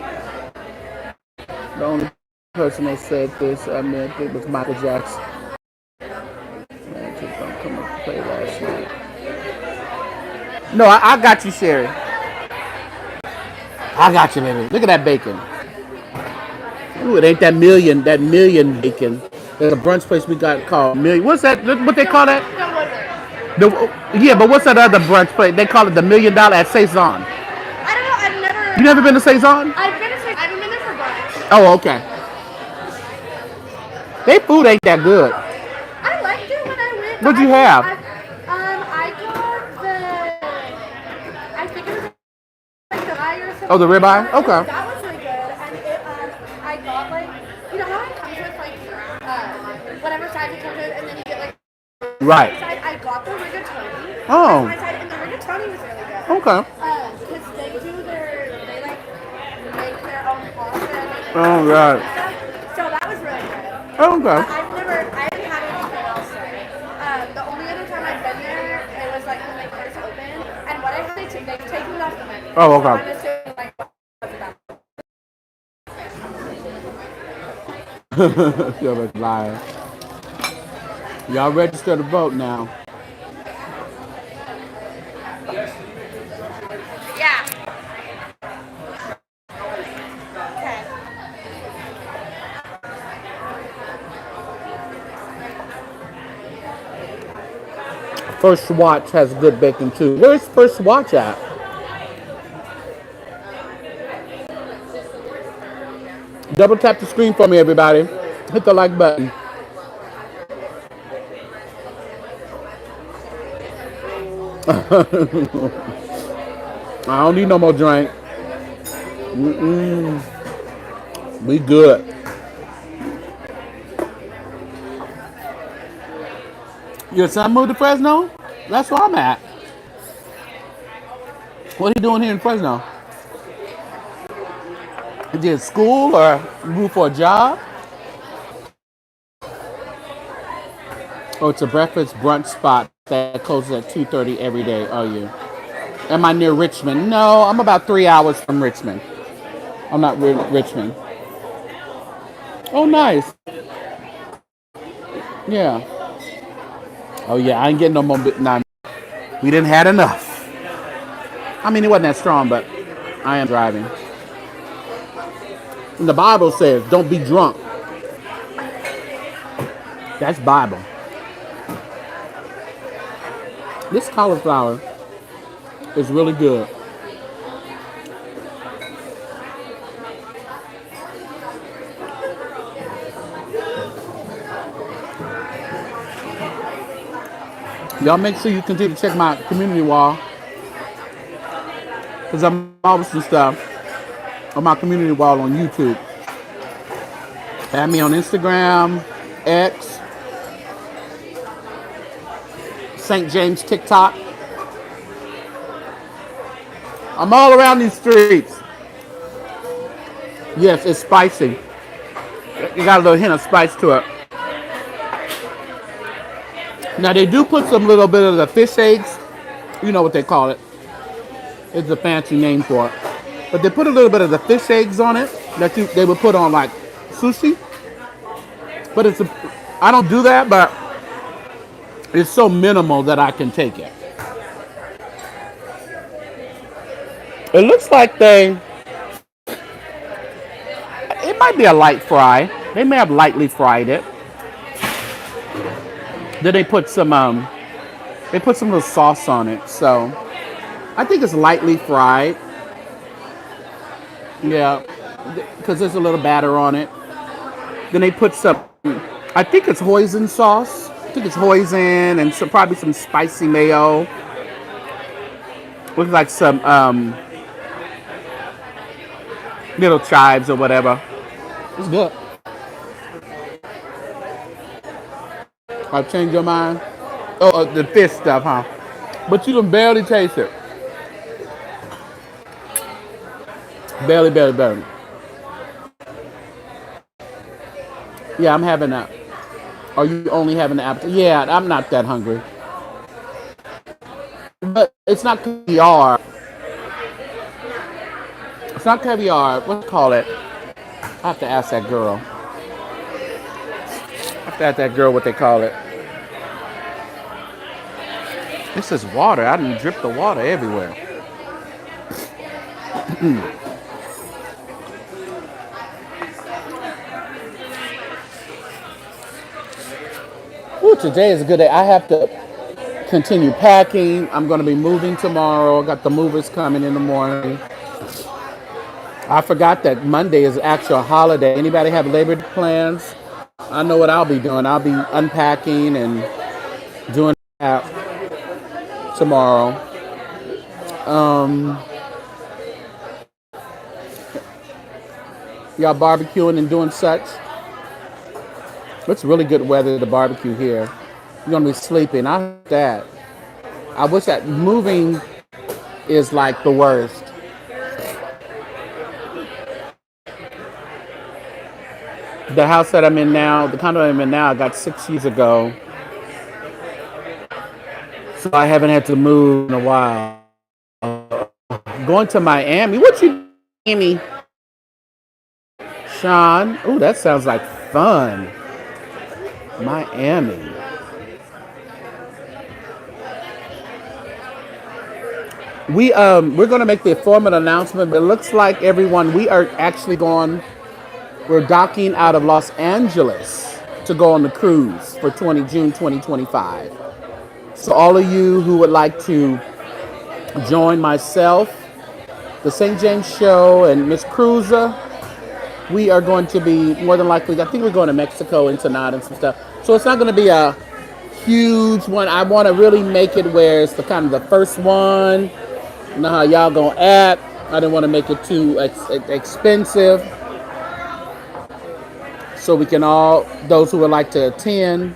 The only person that said this, I mean, it was Michael Jackson. Man, just don't come and play last night. No, I got you, Sherry. I got you, baby. Look at that bacon. Ooh, it ain't that million bacon. There's a brunch place we got called Million. What's that? What they call that? Yeah, but what's that other brunch place? They call it the $1 million at Saison. I don't know. I've never. You never been to Saison? I've been to Saison. I haven't been there for brunch. Oh, okay. They food ain't that good. I liked it when I went. What'd you have? I got the. I think it was like the ribeye or something. Oh, the ribeye? Okay. That was really good, and I got like, you know how it comes with like whatever side it comes with, and then you get like. Right. Side, I got the rigatoni. Oh. My side, and the rigatoni was really good. Okay. Because they like make their own pasta. Oh, right. So that was really good. Okay. I haven't had anything else there. The only other time I've been there, it was like when they first opened, and what I had, they've taken it off the menu. Oh, okay. So I'm assuming like what's that? You're a liar. Y'all register to vote now. Yeah. Okay. First Watch has good bacon too. Where's First Watch at? Double tap the screen for me, everybody. Hit the like button. I don't need no more drink. We good. Your son moved to Fresno? That's where I'm at. What are you doing here in Fresno? You did school or move for a job? Oh, it's a breakfast brunch spot that closes at 2:30 every day. Are you? Am I near Richmond? No, I'm about 3 hours from Richmond. I'm not Richmond. Oh, nice. Yeah. Oh yeah, I ain't getting no more. Nah, we didn't had enough. I mean, it wasn't that strong, but I am driving. And the Bible says, "Don't be drunk." That's Bible. This cauliflower is really good. Y'all make sure you continue to check my community wall because I'm always some stuff on my community wall on YouTube. Add me on Instagram, X, St. James TikTok. I'm all around these streets. Yes, it's spicy. You got a little hint of spice to it. Now they do put some little bit of the fish eggs. You know what they call it. It's a fancy name for it. But they put a little bit of the fish eggs on it that they would put on like sushi. But I don't do that, but it's so minimal that I can take it. It looks like it might be a light fry. They may have lightly fried it. Then they put some little sauce on it. So I think it's lightly fried. Yeah, because there's a little batter on it. Then they put some, I think it's hoisin sauce. I think it's hoisin and probably some spicy mayo. Looks like some little chives or whatever. It's good. I'll change your mind. Oh, the fish stuff, huh? But you can barely taste it. Barely. Yeah, I'm having that. Are you only having the appetite? Yeah, I'm not that hungry. But it's not caviar. It's not caviar. What do you call it? I have to ask that girl. What they call it. This is water. I didn't drip the water everywhere. Ooh, today is a good day. I have to continue packing. I'm going to be moving tomorrow. I got the movers coming in the morning. I forgot that Monday is actual holiday. Anybody have Labor Day plans? I know what I'll be doing. I'll be unpacking and doing that tomorrow. Y'all barbecuing and doing such? It's really good weather to barbecue here. You're gonna be sleeping. I heard that. I wish that moving is like the worst. The house that I'm in now, the condo I'm in now, I got 6 years ago. So I haven't had to move in a while. Going to Miami. What you Miami? Sean? Oh, that sounds like fun. Miami. We're gonna make the formal announcement, but it looks like everyone we're docking out of Los Angeles to go on the cruise for June 2025. So all of you who would like to join myself, the St. James Show, and Miss Cruiser, we are going to be more than likely, I think we're going to Mexico and tonight and some stuff. So it's not going to be a huge one. I want to really make it where it's the kind of the first one. You know how y'all gonna act. I didn't want to make it too expensive. So we can all, those who would like to attend,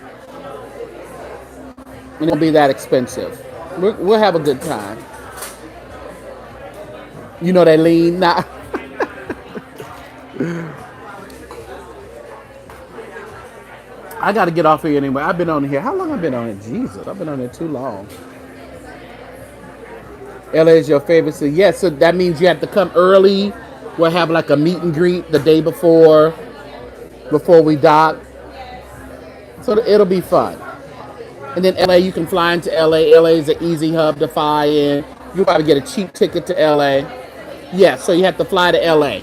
it won't be that expensive. We'll have a good time. You know they lean now. I got to get off here anyway. I've been on here. How long have I been on it? Jesus, I've been on it too long. LA is your favorite city. Yes, so that means you have to come early. We'll have like a meet and greet the day before we dock. So it'll be fun. And then LA, you can fly into LA. LA is an easy hub to fly in. You'll probably get a cheap ticket to LA. Yes, so you have to fly to LA.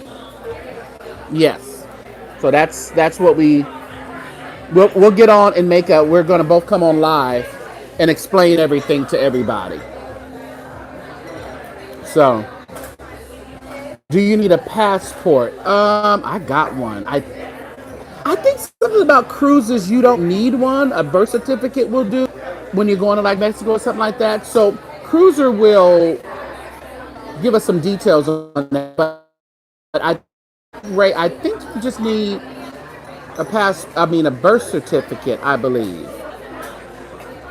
Yes. So that's what we'll get on and we're gonna both come on live and explain everything to everybody. So do you need a passport? I got one. I think something about cruises, you don't need one. A birth certificate will do when you're going to like Mexico or something like that. So Cruiser will give us some details on that. But I think you just need a birth certificate, I believe.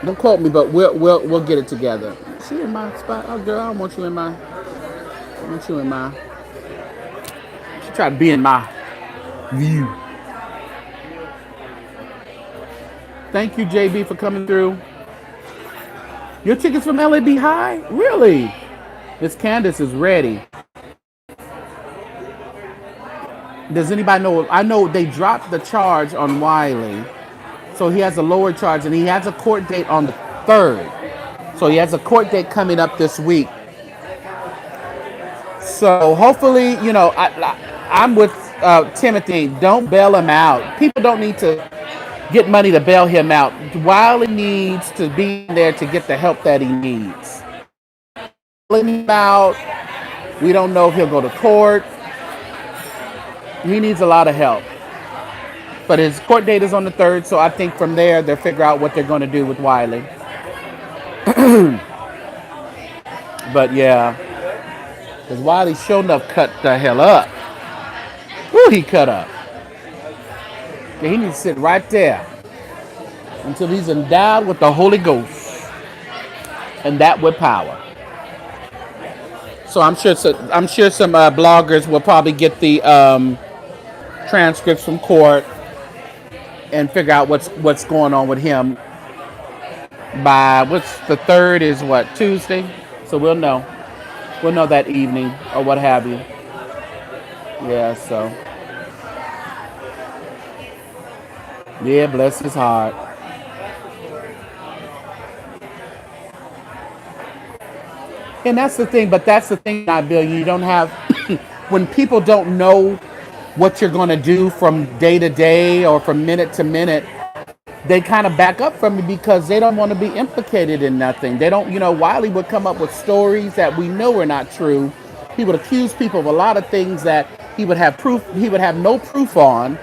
Don't quote me, but we'll get it together. See in my spot? Oh girl, I don't want you in my she tried to be in my view. Thank you, JB, for coming through. Your tickets from LAB High? Really? Miss Candace is ready. Does anybody know? I know they dropped the charge on Wiley. So he has a lower charge, and he has a court date on the 3rd. So he has a court date coming up this week. So hopefully, I'm with Timothy. Don't bail him out. People don't need to get money to bail him out. Wiley needs to be there to get the help that he needs. Bailing him out, we don't know if he'll go to court. He needs a lot of help. But his court date is on the 3rd, so I think from there they'll figure out what they're going to do with Wiley. But yeah, because Wiley sure enough cut the hell up. Woo, he cut up. Yeah, he needs to sit right there until he's endowed with the Holy Ghost, and that with power. So I'm sure some bloggers will probably get the transcripts from court and figure out what's going on with him by the 3rd is what, Tuesday? So we'll know that evening or what have you. Yeah, so yeah, bless his heart. And that's the thing, Bill, you don't have when people don't know what you're going to do from day to day or from minute to minute, they kind of back up from you because they don't want to be implicated in nothing. They don't, Wiley would come up with stories that we know are not true. He would accuse people of a lot of things that he would have no proof on.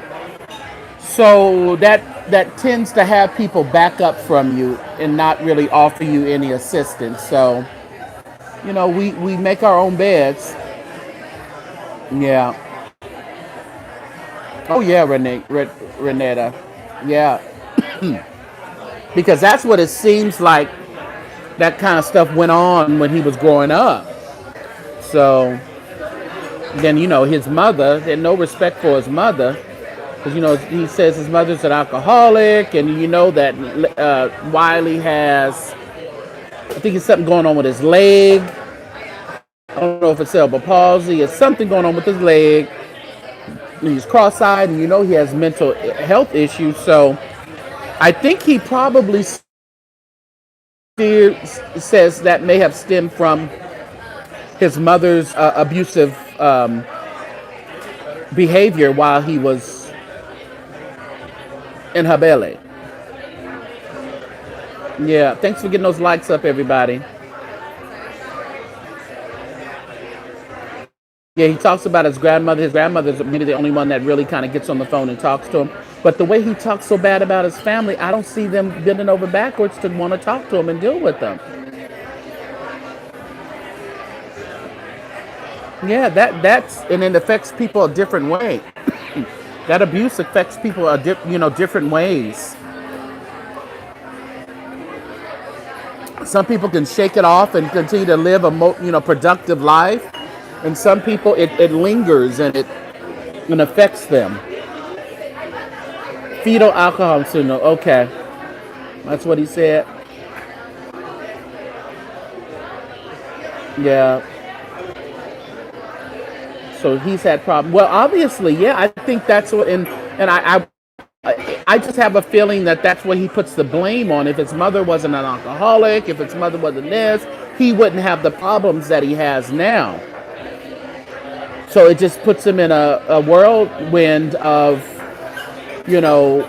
So that tends to have people back up from you and not really offer you any assistance. So, we make our own beds. Yeah. Oh yeah, Renetta. Yeah. Because that's what it seems like that kind of stuff went on when he was growing up. So then, his mother, they had no respect for his mother. Because, he says his mother's an alcoholic. And that Wiley has, I think it's something going on with his leg. I don't know if it's cerebral palsy. It's something going on with his leg. And he's cross-eyed, and he has mental health issues. So I think he probably says that may have stemmed from his mother's abusive behavior while he was in her belly. Yeah, thanks for getting those likes up, everybody. Yeah, he talks about his grandmother. His grandmother's maybe the only one that really kind of gets on the phone and talks to him. But the way he talks so bad about his family, I don't see them bending over backwards to want to talk to him and deal with them. Yeah, and it affects people a different way. That abuse affects people different ways. Some people can shake it off and continue to live a productive life. And some people, it lingers and it affects them. Fetal alcohol syndrome. Okay. That's what he said. Yeah. So he's had problems. Well, obviously, yeah. I think that's what. And I just have a feeling that that's what he puts the blame on. If his mother wasn't an alcoholic, if his mother wasn't this, he wouldn't have the problems that he has now. So it just puts him in a whirlwind of, you know,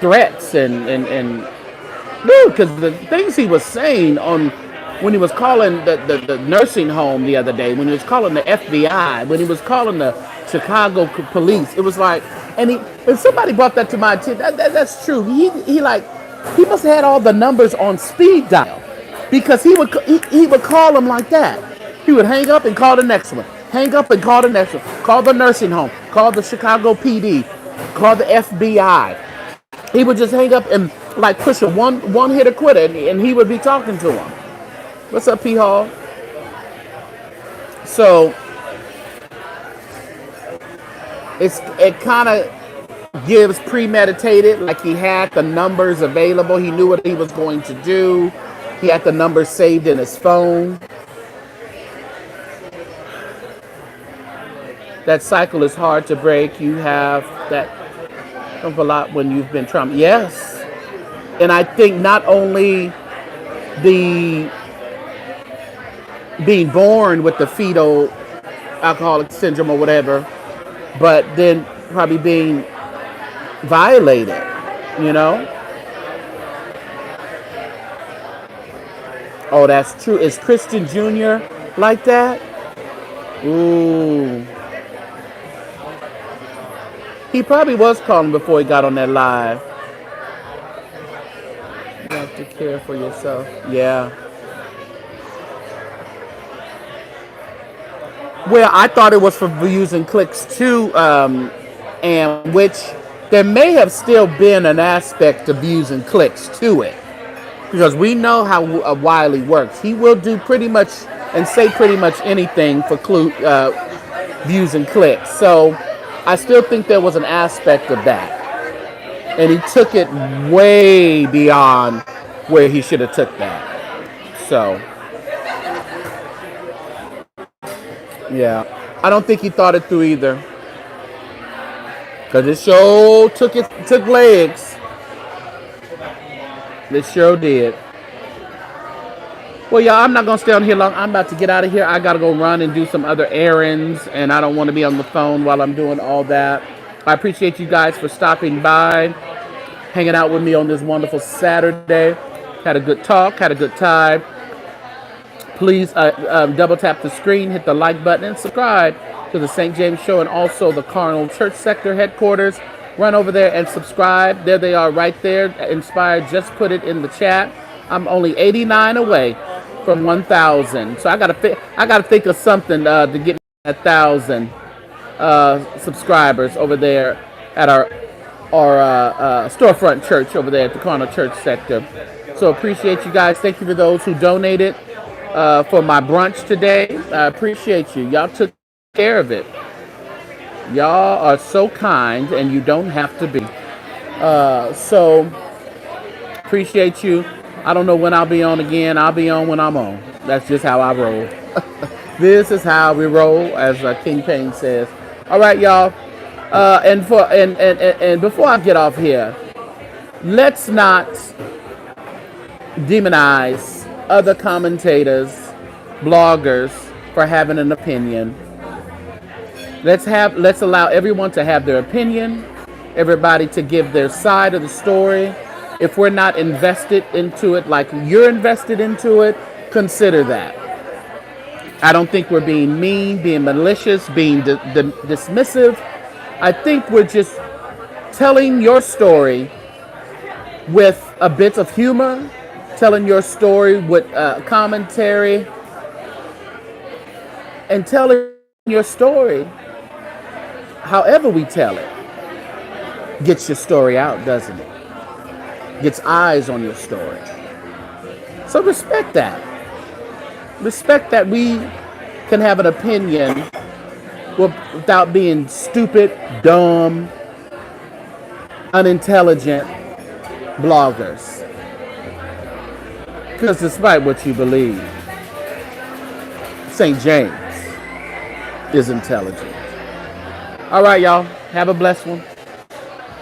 threats and because the things he was saying on when he was calling the nursing home the other day, when he was calling the FBI, when he was calling the Chicago police, it was like, and somebody brought that to my attention. That's true. He must have had all the numbers on speed dial because he would call them like that. He would hang up and call the next one, hang up and call the next one, call the nursing home, call the Chicago PD, call the FBI. He would just hang up and like push a one hitter quitter, and he would be talking to him. What's up, P Hall? So it kind of gives premeditated, like he had the numbers available. He knew what he was going to do. He had the numbers saved in his phone. That cycle is hard to break. You have that a lot when you've been traumatized. Yes. And I think not only the being born with the fetal alcoholic syndrome or whatever, but then probably being violated, you know? Oh, that's true. Is Christian Jr. like that? Ooh. He probably was calling before he got on that live. You have to care for yourself. Yeah. Well, I thought it was for views and clicks too, and which there may have still been an aspect of views and clicks to it. Because we know how Wiley works. He will do pretty much and say pretty much anything for views and clicks. So I still think there was an aspect of that. And he took it way beyond where he should have took that. So, yeah. I don't think he thought it through either. Because this show took legs. This show did. Well, y'all, I'm not going to stay on here long. I'm about to get out of here. I got to go run and do some other errands, and I don't want to be on the phone while I'm doing all that. I appreciate you guys for stopping by, hanging out with me on this wonderful Saturday. Had a good talk, had a good time. Please double tap the screen, hit the like button, and subscribe to the St. James Show and also the Carnal Church Sector headquarters. Run over there and subscribe. There they are right there. Inspired just put it in the chat. I'm only 89 away from 1,000. So I gotta think of something to get 1,000 subscribers over there at our storefront church over there at the Carnal Church Sector. So appreciate you guys. Thank you for those who donated for my brunch today. I appreciate you. Y'all took care of it. Y'all are so kind, and you don't have to be. So appreciate you. I don't know when I'll be on again. I'll be on when I'm on. That's just how I roll. This is how we roll, as King Payne says. All right, y'all. And before I get off here, let's not demonize other commentators, bloggers for having an opinion. Let's allow everyone to have their opinion, everybody to give their side of the story. If we're not invested into it like you're invested into it, consider that. I don't think we're being mean, being malicious, being dismissive. I think we're just telling your story with a bit of humor, telling your story with commentary, and telling your story however we tell it. Gets your story out, doesn't it? Gets eyes on your story. So respect that. Respect that we can have an opinion without being stupid, dumb, unintelligent bloggers. Because despite what you believe, St. James is intelligent. All right, y'all. Have a blessed one.